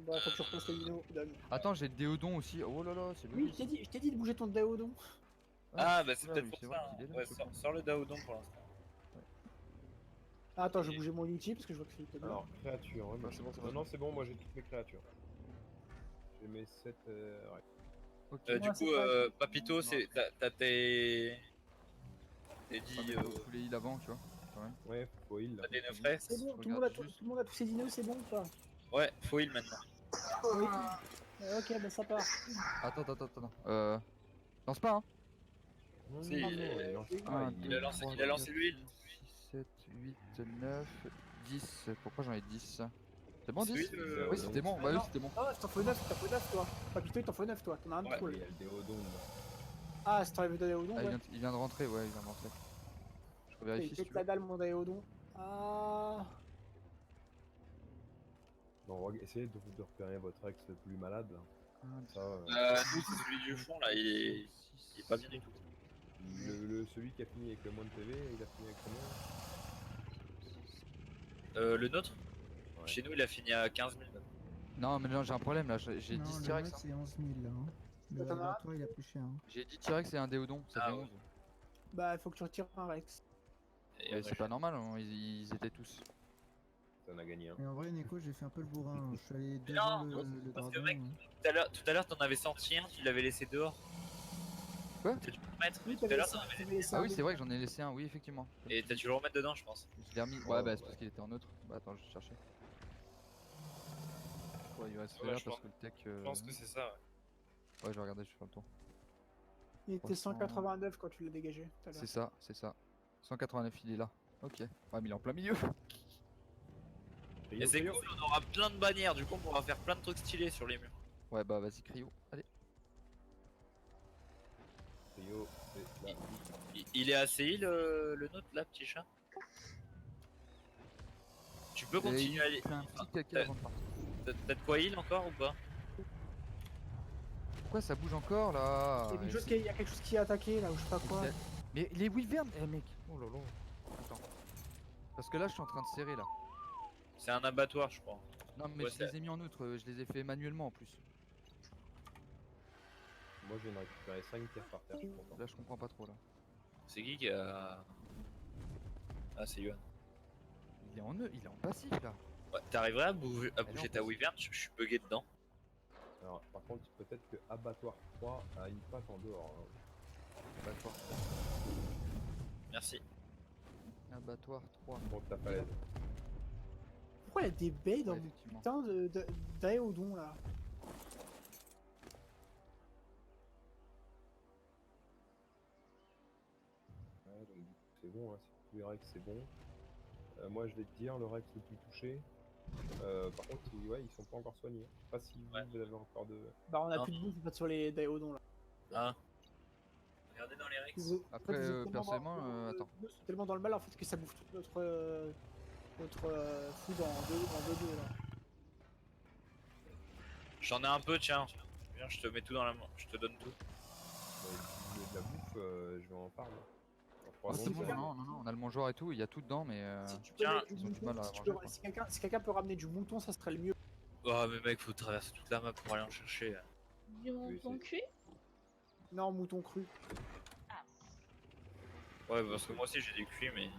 Speaker 1: Bah, faut que tu repasses les dinos.
Speaker 5: Attends, j'ai le déodon aussi. Oh là là, c'est
Speaker 1: Oui,
Speaker 5: le.
Speaker 1: je t'ai dit de bouger ton Daodon.
Speaker 2: Ah bah c'est
Speaker 5: là,
Speaker 2: peut-être
Speaker 5: oui,
Speaker 2: pour
Speaker 5: c'est
Speaker 2: ça.
Speaker 5: vrai qu'il est
Speaker 2: Hein.
Speaker 5: là,
Speaker 2: Ouais,
Speaker 5: ce
Speaker 2: sors le Daodon pour l'instant.
Speaker 1: Ah, attends, je vais bouger mon Unity parce que je vois que c'est bien.
Speaker 3: Alors, créature, ouais,
Speaker 5: Ah, c'est bon, c'est bon.
Speaker 3: Non, c'est bon, moi j'ai toutes mes créatures. J'ai mes 7 Rex.
Speaker 5: Ok.
Speaker 1: Ouais,
Speaker 2: Du
Speaker 1: c'est
Speaker 2: coup,
Speaker 1: pas-
Speaker 2: Papito, c'est t'as tes. T'es
Speaker 5: Ah,
Speaker 2: dit.
Speaker 5: mais faut tous les heals avant, tu vois. Quand même.
Speaker 3: Ouais, faut heal là.
Speaker 2: T'as des 9 Rex.
Speaker 1: C'est bon,
Speaker 5: Je
Speaker 1: tout le monde a
Speaker 5: regarde juste.
Speaker 1: tout le monde a tous ses dinos, c'est bon ou pas?
Speaker 2: Ouais, faut heal maintenant.
Speaker 1: Oui. Ok, bah ça part.
Speaker 5: Attends. Lance pas, hein.
Speaker 3: Non,
Speaker 2: Si,
Speaker 3: non,
Speaker 2: il-
Speaker 3: non, lance pas,
Speaker 5: Un,
Speaker 2: il a lancé l'huile.
Speaker 5: 6, 7, 8, 9, 10. Pourquoi j'en ai 10? C'est bon,
Speaker 2: C'est
Speaker 5: 10?
Speaker 2: lui,
Speaker 5: Oui, c'était bon. Bah oui, c'était bon.
Speaker 1: Ah, t'en faut 9, toi. Papito, il t'en faut 9, toi. T'en as un de
Speaker 2: Ouais.
Speaker 1: trop,
Speaker 3: Il y
Speaker 1: là.
Speaker 3: a le déodon là.
Speaker 1: Ah, si t'enlèves le Daodon,
Speaker 5: Ah,
Speaker 1: ouais.
Speaker 5: il vient de rentrer, ouais, il vient de rentrer. Je
Speaker 1: Il
Speaker 5: vérifie si
Speaker 1: pète
Speaker 5: tu
Speaker 1: la
Speaker 5: veux.
Speaker 1: dalle, mon Daodon. Ah.
Speaker 3: Non, essayez de repérer votre Rex le plus malade là. Ça,
Speaker 2: Nous, c'est celui du fond là, il est pas bien du tout.
Speaker 3: celui qui a fini avec le moins de PV, il a fini avec combien?
Speaker 2: Le nôtre,
Speaker 3: Ouais.
Speaker 2: chez nous, il a fini à 15 000.
Speaker 5: Non, mais là, j'ai un problème là. J'ai
Speaker 8: Non,
Speaker 5: 10
Speaker 8: le
Speaker 5: T-Rex.
Speaker 8: max c'est 11 000 là. Hein. Le
Speaker 1: T'en as un
Speaker 8: laboratoire il a plus cher. Hein.
Speaker 5: J'ai 10 T-Rex et un déodon. Ça
Speaker 2: Ah
Speaker 5: fait
Speaker 2: ouais.
Speaker 5: 11.
Speaker 1: Bah, il faut que tu retires un Rex.
Speaker 2: Et
Speaker 5: Ouais, c'est pas normal, hein, ils étaient tous.
Speaker 3: Ça en a gagné un.
Speaker 8: Et en vrai, Neko, j'ai fait un peu le bourrin. Hein. Je suis allé
Speaker 2: Mais
Speaker 8: devant
Speaker 2: non,
Speaker 8: le
Speaker 2: parce que
Speaker 8: dragon.
Speaker 2: mec,
Speaker 8: hein.
Speaker 2: Tout à l'heure, t'en avais senti un, tu l'avais laissé dehors.
Speaker 5: Quoi?
Speaker 2: T'as dû le remettre.
Speaker 1: Oui,
Speaker 2: Tout à l'heure, t'en avais laissé.
Speaker 1: laissé
Speaker 5: Ah
Speaker 1: un
Speaker 5: oui,
Speaker 1: dé.
Speaker 5: c'est vrai que j'en ai laissé un, oui, effectivement.
Speaker 2: Et t'as dû le remettre dedans, je pense.
Speaker 5: Je l'ai remis.
Speaker 3: Ouais,
Speaker 5: Ouais, bah
Speaker 3: ouais.
Speaker 5: c'est parce qu'il était en neutre. Bah attends, je vais chercher. Ouais, il reste
Speaker 2: Ouais,
Speaker 5: celui-là
Speaker 2: je
Speaker 5: parce
Speaker 2: pense-
Speaker 5: que le tech.
Speaker 2: Je pense que c'est ça, ouais.
Speaker 5: Ouais, je vais regarder, je vais faire le tour.
Speaker 1: Il était 189 quand tu l'as dégagé tout à l'heure.
Speaker 5: C'est ça. 189, il est là. Ok. Ouais, mais il est en plein milieu.
Speaker 2: Et c'est cool, on aura plein de bannières, du coup, on pourra faire plein de trucs stylés sur les murs.
Speaker 5: Ouais, bah vas-y, Cryo. Allez.
Speaker 3: Trio, c'est là.
Speaker 2: Il est assez heal, le nôtre, là, petit chat. Tu peux
Speaker 5: Et
Speaker 2: continuer à
Speaker 5: il
Speaker 2: aller.
Speaker 5: fait un petit caca avant de partir.
Speaker 2: T'as de quoi heal encore ou pas?
Speaker 5: Pourquoi ça bouge encore là?
Speaker 1: Il y a quelque chose qui a attaqué là, ou je sais pas quoi.
Speaker 5: Mais les wyverns, eh mec. Oh là là. Attends. Parce que là, je suis en train de serrer là.
Speaker 2: C'est un abattoir, je crois.
Speaker 5: Non, mais
Speaker 2: Ouais,
Speaker 5: je les ai mis en neutre, je les ai fait manuellement en plus.
Speaker 3: Moi, je viens de récupérer 5 tiers par terre, je suis content.
Speaker 5: Là, je comprends pas trop là.
Speaker 2: C'est qui a. Ah, c'est Yohan.
Speaker 5: Il est en il est en passif là.
Speaker 2: Ouais, t'arriverais à bouger
Speaker 5: non,
Speaker 2: ta
Speaker 5: parce-
Speaker 2: wyvern? Je suis bugué dedans.
Speaker 3: Alors, par contre, peut-être que Abattoir 3 a une patte en dehors. Hein.
Speaker 5: Abattoir
Speaker 2: Merci.
Speaker 5: 3. Abattoir 3.
Speaker 3: Contre ta falaise.
Speaker 1: Pourquoi il y a des baies dans
Speaker 5: Ouais,
Speaker 1: mon
Speaker 5: effectivement.
Speaker 1: putain d'Aéodon là?
Speaker 3: Ouais, donc, du coup, c'est bon, hein. Si tous les Rex, c'est bon. Moi, je vais te dire, le Rex le plus touché. Par contre, ouais, ils sont pas encore soignés. Je sais pas si
Speaker 2: Ouais.
Speaker 3: vous avez encore de.
Speaker 1: Bah, on a
Speaker 2: Non.
Speaker 1: plus de bouffe pas sur les Daéodons là.
Speaker 2: Hein? Regardez dans les Rex.
Speaker 5: Après,
Speaker 1: vous êtes tellement
Speaker 5: personnellement,
Speaker 1: attends. Ils sont tellement dans le mal en fait que ça bouffe toute notre food en 2-2 là.
Speaker 2: J'en ai un peu, tiens. Viens, je te mets tout dans la main. Je te donne tout.
Speaker 3: Si vous voulez de la bouffe, je vais en parler. En
Speaker 5: Ah,
Speaker 3: 3
Speaker 5: c'est
Speaker 3: secondes,
Speaker 5: bon,
Speaker 3: ça-
Speaker 5: non, on a le mangeoir et tout, il y a tout dedans, mais.
Speaker 1: Si tu peux
Speaker 2: tiens,
Speaker 1: mettre du
Speaker 5: ils ont du
Speaker 1: mouton,
Speaker 5: mal à
Speaker 1: si tu
Speaker 5: manger,
Speaker 1: peux-
Speaker 5: quoi.
Speaker 1: si quelqu'un peut ramener du mouton, ça serait le mieux.
Speaker 2: Oh, mais mec, faut traverser toute la map pour aller en chercher.
Speaker 7: Du mouton cuit?
Speaker 1: Non, mouton cru.
Speaker 2: Ouais, parce que moi aussi j'ai des cuits, mais.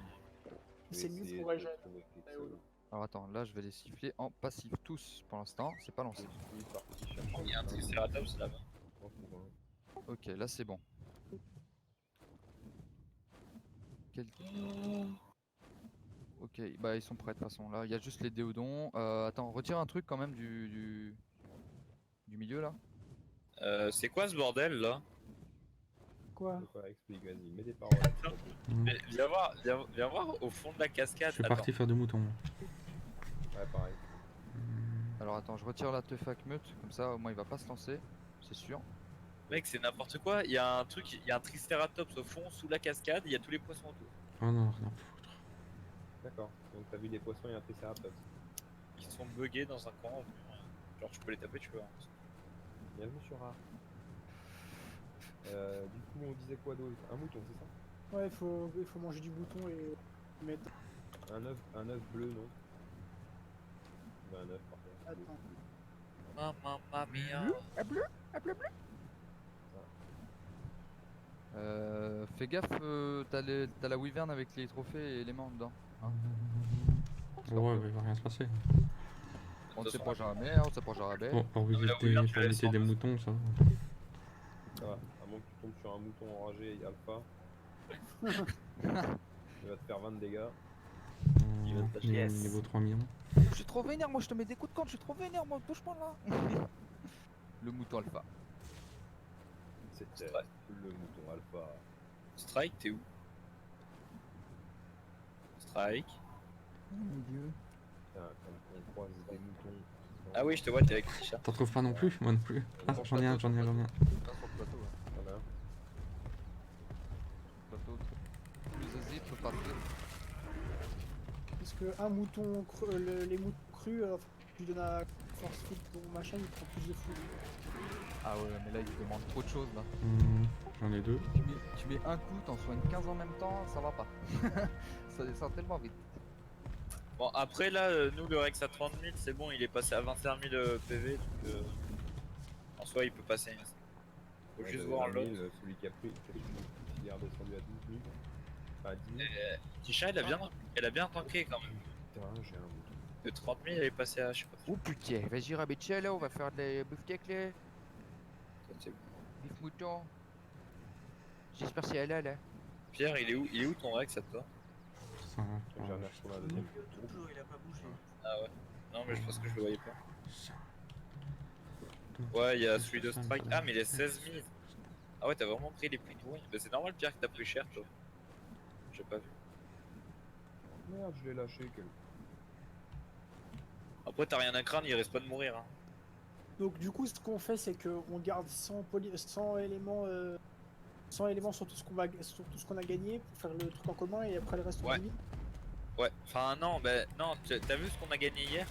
Speaker 1: C'est mieux
Speaker 3: essayer
Speaker 1: pour
Speaker 3: de
Speaker 1: Regen.
Speaker 3: trouver quelque
Speaker 1: Ouais,
Speaker 3: chose.
Speaker 5: Alors attends, là je vais les siffler en passif tous pour l'instant, c'est pas lancé.
Speaker 3: Je suis parti chercher
Speaker 2: Il y a un Triceratops là-bas.
Speaker 3: on trouve un.
Speaker 5: Ok, là c'est bon. Quel- Ok, bah ils sont prêts de toute façon. Là, il y a juste les déodons. Attends, retire un truc quand même du milieu là.
Speaker 2: C'est quoi ce bordel là?
Speaker 1: Quoi?
Speaker 3: De quoi explique, vas-y, mets des paroles. s'il te plaît.
Speaker 2: Mais viens voir au fond de la cascade.
Speaker 4: Je suis
Speaker 2: Attends.
Speaker 4: parti faire de moutons.
Speaker 3: Ouais, pareil.
Speaker 5: Alors attends, je retire la tefac meute, comme ça au moins il va pas se lancer, c'est sûr.
Speaker 2: Mec, c'est n'importe quoi. Il y a un truc, il y a un Triceratops au fond, sous la cascade, il y a tous les poissons autour.
Speaker 4: Oh non, rien à foutre.
Speaker 3: D'accord. Donc t'as vu des poissons et un triceratops.
Speaker 2: Qui sont buggés dans un coin. Genre, tu peux les taper, tu peux.
Speaker 3: Bienvenue sur Rare. Du coup, on disait quoi d'autre? Un mouton, c'est ça?
Speaker 1: Ouais, il faut manger du mouton et mettre.
Speaker 3: Un œuf bleu, non? Ben, un œuf, par contre.
Speaker 1: Attends.
Speaker 2: Mamma mia.
Speaker 5: Fais gaffe, t'as la wyvern avec les trophées et éléments dedans. Hein.
Speaker 4: Ouais, mais il va rien se passer.
Speaker 5: On ne sait pas jamais, hein, on sait pas jamais.
Speaker 4: Bon, pour
Speaker 2: la
Speaker 4: visiter,
Speaker 2: Wyvern,
Speaker 4: pour
Speaker 2: tu la
Speaker 4: visiter
Speaker 2: sens.
Speaker 4: des moutons, ça.
Speaker 3: Ça va, à moins que tu tombes sur un mouton enragé et alpha. Il va te faire 20 de dégâts.
Speaker 2: Il va te lâcher. Yes.
Speaker 4: Niveau 3 millions.
Speaker 5: Je suis trop vénère, moi je te mets des coups de camp, je suis trop vénère, moi, bouge-moi là. Le mouton alpha.
Speaker 3: C'était le mouton alpha.
Speaker 2: Strike, t'es où? Strike.
Speaker 5: Mon dieu.
Speaker 3: Putain, quand on croise des moutons.
Speaker 2: Ah oui, je te vois, t'es avec Tisha.
Speaker 4: T'en trouves pas non plus? Moi non plus. Ah, j'en ai un.
Speaker 5: Là, sur le plateau, hein.
Speaker 3: Voilà.
Speaker 5: Plateau, plus aisé, peut passer.
Speaker 1: Parce que un mouton les moutons crus, tu donnes à force foot pour machin, il prend plus de food.
Speaker 5: Ah ouais, mais là il demande trop de choses là.
Speaker 4: J'en ai deux.
Speaker 5: Tu mets un coup, t'en soignes 15 en même temps, ça va pas. Ça descend tellement vite.
Speaker 2: Bon, après là, nous, le Rex à 30 000, c'est bon, il est passé à 21 000 PV, donc en soi, il peut passer. Faut
Speaker 3: Ouais,
Speaker 2: juste
Speaker 3: de
Speaker 2: voir
Speaker 3: 20 000,
Speaker 2: l'autre.
Speaker 3: celui qui a pris, il est redescendu à 12 000. Enfin, à 10 000.
Speaker 2: Tisha, elle a bien tanké quand même.
Speaker 3: Putain, j'ai un mouton.
Speaker 2: De 30 000, elle est passée à je sais pas.
Speaker 5: Oh putain, vas-y Rabitia là, on va faire des beefsteaks là.
Speaker 2: C'est-
Speaker 5: Beef mouton. J'espère que c'est elle là.
Speaker 2: Pierre, il est où ton Rex à toi?
Speaker 4: Ça va.
Speaker 3: J'en ai retrouvé un deuxième.
Speaker 6: Toujours, il a pas bougé.
Speaker 2: Ah ouais. Non, mais je pense que je le voyais pas.
Speaker 4: Ça.
Speaker 2: Ouais, il y a celui de Strike. Ah, mais il est 16 000. Ah ouais, t'as vraiment pris les prix de win. Bah, c'est normal, Pierre, que t'as pris cher, toi. J'ai pas vu.
Speaker 3: Merde, je l'ai lâché.
Speaker 2: Après, t'as rien à craindre, il risque pas de mourir. Hein.
Speaker 1: Donc du coup, ce qu'on fait, c'est qu'on garde 100 éléments, 100 éléments sur tout ce qu'on a gagné pour faire le truc en commun et après le reste on
Speaker 2: Ouais.
Speaker 1: divise.
Speaker 2: Ouais, enfin, non, bah, non, t'as vu ce qu'on a gagné hier?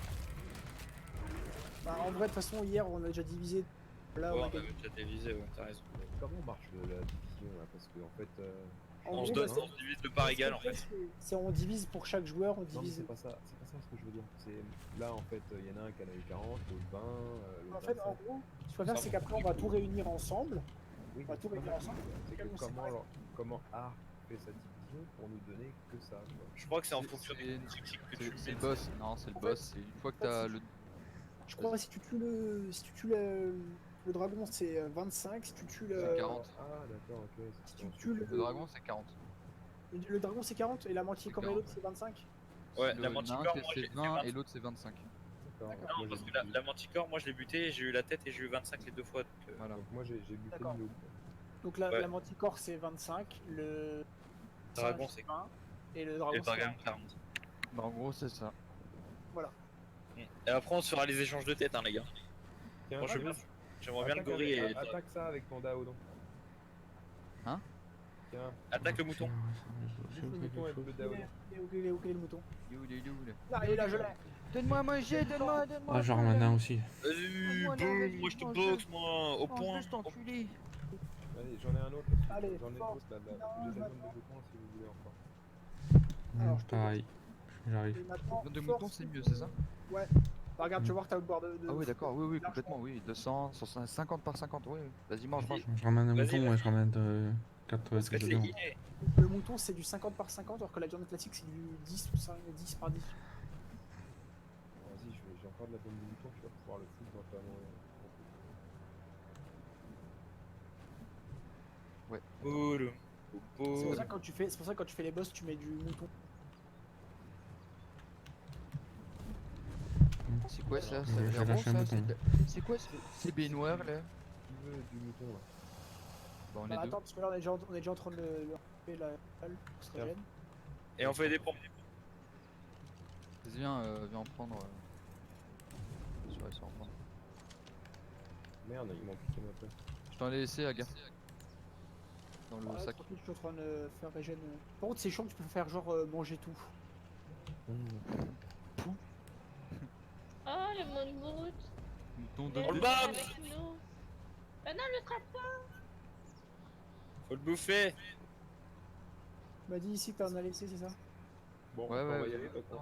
Speaker 1: Bah, en vrai, de toute façon, hier, on a déjà divisé. Là,
Speaker 2: Ouais,
Speaker 1: on a
Speaker 2: on
Speaker 1: gagné.
Speaker 2: avait déjà divisé, ouais, t'as raison.
Speaker 3: Comment marche la division là? Parce que en fait.
Speaker 1: En
Speaker 2: On
Speaker 1: gros,
Speaker 2: se
Speaker 1: bah,
Speaker 2: donne,
Speaker 1: c'est-
Speaker 2: on se divise de part égale en fait.
Speaker 1: C'est on divise pour chaque joueur, on
Speaker 3: Non, mais
Speaker 1: divise.
Speaker 3: c'est pas ça ce que je veux dire. C'est là en fait, il y en a un qui en a eu 40, l'autre 20, l'autre
Speaker 1: En fait,
Speaker 3: 25.
Speaker 1: en gros, ce qu'on va faire, c'est qu'après, on va tout réunir ensemble.
Speaker 3: Oui,
Speaker 1: on va tout réunir ensemble.
Speaker 3: c'est que
Speaker 1: on sait pas.
Speaker 3: comment Art fait sa division pour nous donner que ça. Tu vois.
Speaker 2: Je crois que c'est en
Speaker 5: C'est-
Speaker 2: fonction
Speaker 5: c'est-
Speaker 2: des critiques que tu
Speaker 5: C'est
Speaker 2: mets.
Speaker 5: le boss, non c'est le boss, c'est une fois que t'as le...
Speaker 1: Je crois que si tu tues le dragon, c'est 25. Si tu tues
Speaker 5: C'est
Speaker 1: le.
Speaker 5: 40.
Speaker 3: Ah d'accord, ok.
Speaker 1: Si tu tues
Speaker 5: Le dragon c'est 40.
Speaker 1: Le dragon, c'est 40 et la manticore et
Speaker 5: 40.
Speaker 1: l'autre, c'est 25.
Speaker 2: Ouais,
Speaker 5: Le
Speaker 2: la
Speaker 5: nain,
Speaker 2: manticore, moi
Speaker 5: c'est
Speaker 2: j'ai
Speaker 5: 20 et l'autre c'est 25.
Speaker 3: D'accord.
Speaker 2: Non,
Speaker 3: Moi,
Speaker 2: parce
Speaker 3: j'ai
Speaker 2: que
Speaker 3: buté-
Speaker 2: la manticore, moi je l'ai buté, j'ai eu la tête et j'ai eu 25 les deux fois. Donc,
Speaker 5: Voilà.
Speaker 3: Donc moi j'ai buté
Speaker 1: D'accord.
Speaker 3: Milo.
Speaker 1: Donc
Speaker 2: Ouais.
Speaker 1: la manticore, c'est 25. Le
Speaker 2: Dragon,
Speaker 1: singe,
Speaker 2: c'est
Speaker 1: 20. Et le
Speaker 2: et
Speaker 1: dragon,
Speaker 2: le
Speaker 1: c'est
Speaker 2: dragon
Speaker 1: 40.
Speaker 2: 40.
Speaker 5: Bah en gros c'est ça.
Speaker 2: Et après, on se fera les échanges de tête, hein, les gars.
Speaker 3: Tiens,
Speaker 2: Franchement,
Speaker 3: attaque-
Speaker 2: j'aimerais bien le
Speaker 3: attaque
Speaker 2: gorille
Speaker 3: avec-
Speaker 2: et.
Speaker 3: attaque ça avec ton Daodon.
Speaker 5: Hein?
Speaker 3: Tiens,
Speaker 2: Attaque le mouton.
Speaker 3: juste le mouton avec le Daodon.
Speaker 1: Il est où le mouton?
Speaker 5: Il est où, il est où, il est où,
Speaker 1: Là, il est là, je l'ai.
Speaker 5: Donne-moi à manger, donne-moi
Speaker 4: Ah, genre un aussi.
Speaker 2: Vas-y,
Speaker 5: Moi, là,
Speaker 2: boum,
Speaker 5: vas-y,
Speaker 2: moi je te
Speaker 5: mange
Speaker 2: boxe, moi, au point.
Speaker 5: Mange t'enculé.
Speaker 3: Allez, j'en ai un autre.
Speaker 1: Allez,
Speaker 3: J'en ai
Speaker 1: force.
Speaker 3: d'autres là,
Speaker 1: Non,
Speaker 3: des zones de
Speaker 1: maintenant.
Speaker 3: moutons si vous voulez encore.
Speaker 1: Alors, je te
Speaker 4: Pareil. J'arrive.
Speaker 1: Et maintenant,
Speaker 5: De
Speaker 1: force
Speaker 5: mouton c'est mieux, c'est ça?
Speaker 1: Bah, regarde, tu vas voir, t'as le boire de.
Speaker 5: Ah oui, d'accord, oui,
Speaker 1: largement.
Speaker 5: complètement, oui. 200, 50 par 50, oui. Vas-y, mange, mange.
Speaker 4: Je ramène un
Speaker 2: Vas-y,
Speaker 4: mouton,
Speaker 2: vas-y.
Speaker 4: ouais, je ramène 4
Speaker 2: Parce que
Speaker 4: trucs de
Speaker 2: c'est
Speaker 4: viande.
Speaker 2: inné.
Speaker 1: Le mouton, c'est du 50 par 50, alors que la viande classique, c'est du 10 ou 5, 10 par 10.
Speaker 3: Vas-y, j'ai encore de la viande de mouton, tu vas pouvoir le foutre dans ta main.
Speaker 2: Boulou.
Speaker 1: C'est pour
Speaker 2: Boulou.
Speaker 1: ça que quand tu fais les boss, tu mets du mouton.
Speaker 5: C'est quoi ça?
Speaker 3: Alors,
Speaker 5: Ça a
Speaker 4: j'ai
Speaker 5: l'air bon
Speaker 4: lâché un
Speaker 5: ça?
Speaker 4: mouton.
Speaker 5: C'est quoi ces baignoires là?
Speaker 3: Qui veut du mouton là?
Speaker 5: Bon, on est
Speaker 1: Bah,
Speaker 5: deux.
Speaker 1: attends, parce que là, on est déjà en train de le couper la balle pour se régène.
Speaker 2: Et on fait des pompes.
Speaker 5: Vas-y, viens en prendre. Je vais en prendre.
Speaker 3: Merde, il manque plus qu'un peu.
Speaker 5: Je t'en ai laissé, Aga. Dans le
Speaker 1: Ouais,
Speaker 5: sac.
Speaker 1: tranquille, je suis en train de faire régène. Par contre, c'est chiant que tu peux faire genre manger tout.
Speaker 7: Oh, le mode brut.
Speaker 5: Mouton
Speaker 7: Viens
Speaker 5: de
Speaker 2: On le
Speaker 7: jouer
Speaker 2: bat.
Speaker 7: avec nous. Ah non, le trappe pas.
Speaker 2: Faut le bouffer.
Speaker 1: M'a dit ici que t'en as laissé, c'est ça?
Speaker 3: Bon,
Speaker 5: Ouais,
Speaker 3: on va
Speaker 5: ouais,
Speaker 3: y aller,
Speaker 5: ouais,
Speaker 3: on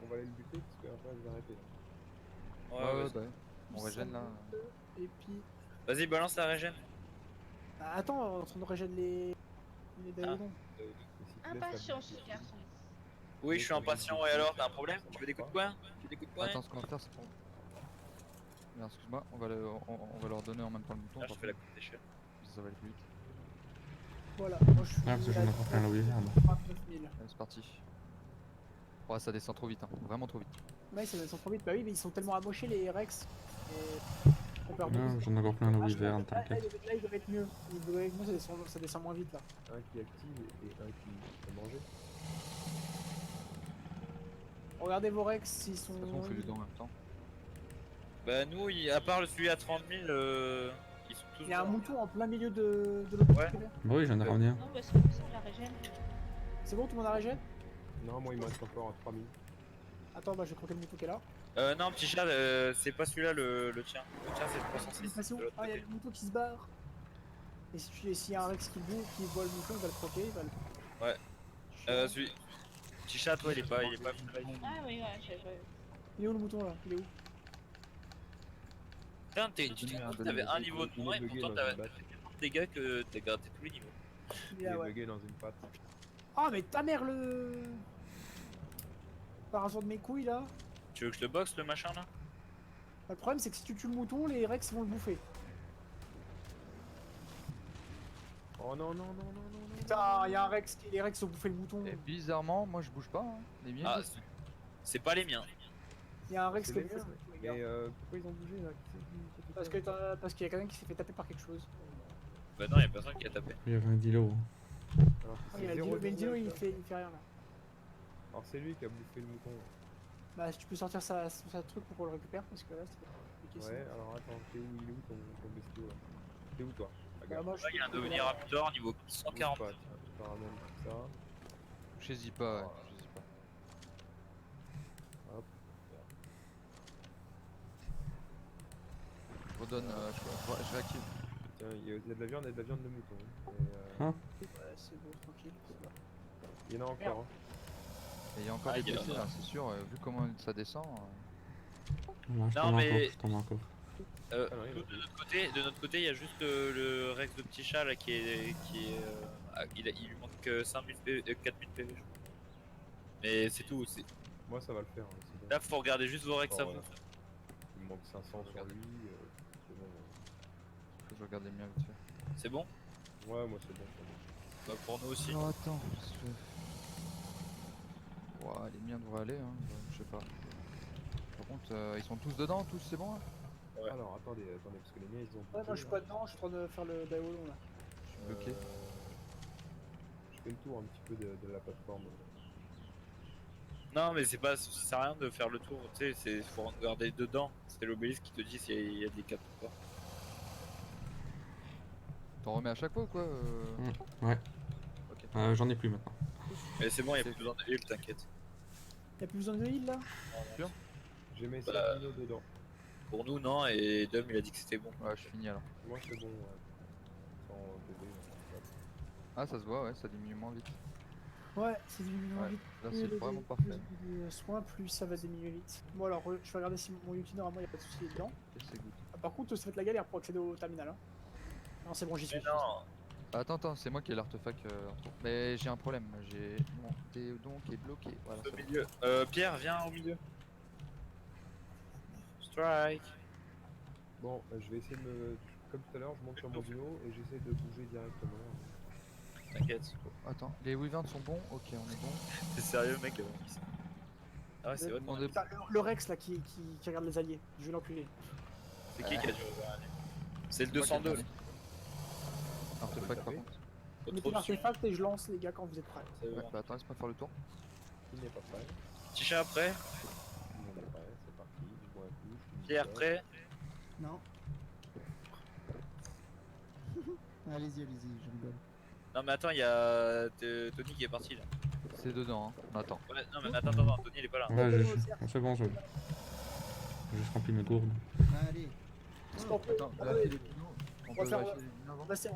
Speaker 3: va aller le buter parce qu'après je vais arrêter. Là.
Speaker 5: Ouais,
Speaker 2: vas-y.
Speaker 5: bah. On régène là.
Speaker 1: Et puis.
Speaker 2: Vas-y, balance la régène.
Speaker 1: Ah, attends, on est en train de régène les Daïdons.
Speaker 3: Et si tu laisses la
Speaker 7: Impatience,
Speaker 3: bouche-
Speaker 7: ce garçon.
Speaker 2: Oui, je suis impatient. Et alors, t'as un problème? Tu veux des coups de poing? Tu veux des coups de poing?
Speaker 5: Attends, ce qu'on va faire, c'est pour. Merde, excuse-moi, on va leur donner en même temps le mouton.
Speaker 2: Là, je
Speaker 5: par
Speaker 2: fais la
Speaker 5: contre.
Speaker 2: coupe d'échelle.
Speaker 5: Ça va aller plus vite.
Speaker 1: Voilà, moi je suis.
Speaker 4: Ah, parce que j'en ai encore plein la wizard.
Speaker 1: 9000.
Speaker 5: Allez, c'est parti. Ouais, ça descend trop vite, hein. Vraiment trop vite.
Speaker 1: Ouais, ça descend trop vite. Bah oui, mais ils sont tellement amochés les Rex. Et... On perd
Speaker 4: Non, j'en ai encore plein la wizard, t'inquiète.
Speaker 1: Là, ils doivent être mieux. Ils doivent être mieux, ça descend moins vite là.
Speaker 3: Un qui active et un qui peut manger.
Speaker 1: Regardez vos Rex s'ils sont.
Speaker 5: De toute façon, on fait les deux en même temps.
Speaker 2: Bah, nous, à part celui à 30 000, ils sont tous.
Speaker 1: Il y a un
Speaker 2: morts.
Speaker 1: mouton en plein milieu de l'autre
Speaker 2: Ouais.
Speaker 1: côté.
Speaker 4: Bah oui, j'en ai ramené un.
Speaker 7: Non, parce que ça, la régène.
Speaker 1: C'est bon, tout le monde a régène?
Speaker 3: Non, moi il me reste encore 3000.
Speaker 1: Attends, bah je vais croquer le mouton qui est là.
Speaker 2: Non, petit chat, c'est pas celui-là le tien. Le tien, c'est le 306.
Speaker 1: Passons.
Speaker 2: de l'autre
Speaker 1: Ah, il y a
Speaker 2: côté.
Speaker 1: le mouton qui se barre. Et s'il y a un Rex qui voit le mouton, il va le croquer. Il va le...
Speaker 2: Ouais. Celui. Petit chat, toi, il est pas.
Speaker 7: Ah oui, ouais, j'ai vu.
Speaker 1: Il est où le mouton là? Il est où?
Speaker 2: Putain, tu t'es compte que t'avais un niveau de moins et pourtant t'avais tellement de dégâts que t'as gratté tous les niveaux.
Speaker 1: Il
Speaker 3: Il
Speaker 1: est
Speaker 3: est
Speaker 1: là, ouais.
Speaker 3: bugué dans une patte.
Speaker 1: Ah, mais ta mère le. Par hasard de mes couilles là.
Speaker 2: Tu veux que je te boxe le machin là?
Speaker 1: Le problème, c'est que si tu tues le mouton, les Rex vont le bouffer.
Speaker 3: Oh non, non, non, non, non, non.
Speaker 1: Putain, il y a un Rex, les Rex ont bouffé le mouton.
Speaker 5: Et bizarrement, moi je bouge pas, hein. Les miens.
Speaker 2: Ah,
Speaker 5: ils bougent.
Speaker 2: c'est pas les miens.
Speaker 1: Il y a un Rex
Speaker 3: C'est
Speaker 1: qui a
Speaker 3: les
Speaker 1: bouffé
Speaker 3: miens,
Speaker 1: le mouton, les
Speaker 3: mais
Speaker 1: gars.
Speaker 3: pourquoi ils ont bougé là? Qui c'est qui a fait ça
Speaker 1: Parce qu'il y a quelqu'un qui s'est fait taper par quelque chose.
Speaker 2: Bah non, y'a personne qui a tapé.
Speaker 4: Il y avait un dilo.
Speaker 3: Alors,
Speaker 1: Ah,
Speaker 3: c'est
Speaker 1: il y a le
Speaker 3: zéro
Speaker 1: Dino, mais le Dino
Speaker 3: business,
Speaker 1: il
Speaker 3: là.
Speaker 1: fait rien là.
Speaker 3: Alors c'est lui qui a bouffé le mouton.
Speaker 1: Bah, si tu peux sortir sa truc pour qu'on le récupère, parce que là c'est compliqué.
Speaker 3: Ouais, alors attends, t'es où? Il est où ton bestiau là? T'es où toi?
Speaker 1: Bah,
Speaker 3: Regarde.
Speaker 1: moi, je
Speaker 2: Là, y'a un
Speaker 1: trouve que
Speaker 2: devenir
Speaker 1: là-
Speaker 2: Raptor niveau 140.
Speaker 3: Bouge pas, tiens, je te ramène tout ça.
Speaker 5: J'hésite pas, ouais. J'hésite pas.
Speaker 3: Hop.
Speaker 5: Je redonne, je réactive.
Speaker 3: Tiens, il y a de la viande et de la viande de mouton. Et,
Speaker 4: Hein
Speaker 1: Ouais, c'est bon, tranquille.
Speaker 3: il y en a encore. Hein.
Speaker 5: Et il y a encore
Speaker 2: Ah,
Speaker 5: des
Speaker 2: il y a-
Speaker 5: blessés là, c'est sûr, vu comment ça descend.
Speaker 4: Non, je
Speaker 2: Non,
Speaker 4: t'en mets
Speaker 2: mais-
Speaker 4: encore, je t'en mets encore.
Speaker 3: Ah non, il y en a
Speaker 2: Nous,
Speaker 3: plus.
Speaker 2: de notre côté, il y a juste le Rex de petit chat là qui est. Il lui manque 5000 PV, 4000 PV, je crois. Mais c'est tout.
Speaker 3: Moi ça va le faire. Hein, c'est bon.
Speaker 2: Là, faut regarder juste vos Rex à
Speaker 3: Oh,
Speaker 2: vous.
Speaker 3: voilà. Il me manque 500 sur lui. C'est bon.
Speaker 5: Faut que je regarde les miens vite fait.
Speaker 2: C'est bon?
Speaker 3: Ouais, moi c'est bon. c'est bon.
Speaker 2: Bah, pour nous aussi.
Speaker 5: Non, attends. Ouah, les miens devraient aller, hein. Je sais pas. Par contre, ils sont tous dedans, tous, c'est bon là?
Speaker 2: Ouais.
Speaker 3: Alors attendez, parce que les miens ils ont.
Speaker 1: Ouais, moi je suis pas dedans, je suis en train de faire le Daewolon là.
Speaker 5: Je suis bloqué.
Speaker 3: Je fais le tour un petit peu de la plateforme.
Speaker 2: Non, mais ça sert à rien de faire le tour. Tu sais, faut regarder dedans. C'est l'obélisque qui te dit s'il y a des capes ou pas.
Speaker 5: T'en remets à chaque fois ou quoi
Speaker 4: Ouais.
Speaker 5: Ok.
Speaker 4: J'en ai plus maintenant.
Speaker 2: Mais c'est bon, il y a plus besoin de heal, t'inquiète.
Speaker 1: Y'a plus besoin de heal là?
Speaker 3: J'ai mis
Speaker 2: Bah,
Speaker 3: 7 dinos dedans.
Speaker 2: Pour nous, non, et Dom il a dit que c'était bon.
Speaker 5: Ouais, je finis alors.
Speaker 3: Moi c'est bon. Ouais. Sans PV.
Speaker 5: Ah, ça se voit, ouais, ça diminue moins vite.
Speaker 1: Ouais, ça diminue
Speaker 5: Ouais,
Speaker 1: vite.
Speaker 5: là
Speaker 1: Plus
Speaker 5: c'est
Speaker 1: les-
Speaker 5: vraiment
Speaker 1: plus
Speaker 5: parfait.
Speaker 1: les soins, plus ça va diminuer vite. Bon alors, je vais regarder si mon Yuki, normalement, il n'y a pas de soucis dedans.
Speaker 5: Et c'est good.
Speaker 1: Ah, par contre, ça va être la galère pour accéder au terminal. Hein. Non, c'est bon, j'y suis.
Speaker 2: Mais non.
Speaker 5: Attends, c'est moi qui ai l'artefact. Mais j'ai un problème. J'ai mon Théodon qui est bloqué. Voilà,
Speaker 2: Au
Speaker 5: c'est bon.
Speaker 2: milieu. Pierre, viens au milieu. Strike.
Speaker 3: Bon, je vais essayer de me. Comme tout à l'heure, je monte sur mon dino et j'essaie de bouger directement.
Speaker 2: T'inquiète.
Speaker 5: Attends, les Wyverns sont bons? Ok, on est bon.
Speaker 2: T'es sérieux, mec? Ah ouais, c'est vrai.
Speaker 5: On est...
Speaker 1: Putain, le Rex là qui regarde les alliés, je vais l'enculer.
Speaker 2: C'est qui a dû regarder? C'est le 202. là.
Speaker 5: Artefact par contre.
Speaker 2: Faut
Speaker 1: Mettez
Speaker 2: trop dessus.
Speaker 1: l'artefact et je lance les gars quand vous êtes prêts.
Speaker 2: C'est
Speaker 5: Ouais,
Speaker 2: bon.
Speaker 5: bah attends, laisse-moi faire le tour.
Speaker 3: Qui n'est pas prêt?
Speaker 2: Petit chat après.
Speaker 3: On est prêt, c'est parti. Dis-moi un coup, je suis
Speaker 2: Pierre
Speaker 3: nickel.
Speaker 2: prêt.
Speaker 8: Non. Allez-y, je rigole.
Speaker 2: Non mais attends, il y a Tony qui est parti là.
Speaker 5: C'est dedans, hein. On attend.
Speaker 2: Ouais, non mais attends, Tony il est pas là.
Speaker 4: Ouais, c'est bon, j'ai juste rempli mes gourdes.
Speaker 8: Allez.
Speaker 1: Parce qu'on peut-
Speaker 5: Attends,
Speaker 1: on
Speaker 5: là,
Speaker 1: peut-
Speaker 5: c'est les dinos. On
Speaker 1: va
Speaker 5: peut
Speaker 1: faire-
Speaker 5: vérifier les dinos avant.
Speaker 1: Là, c'est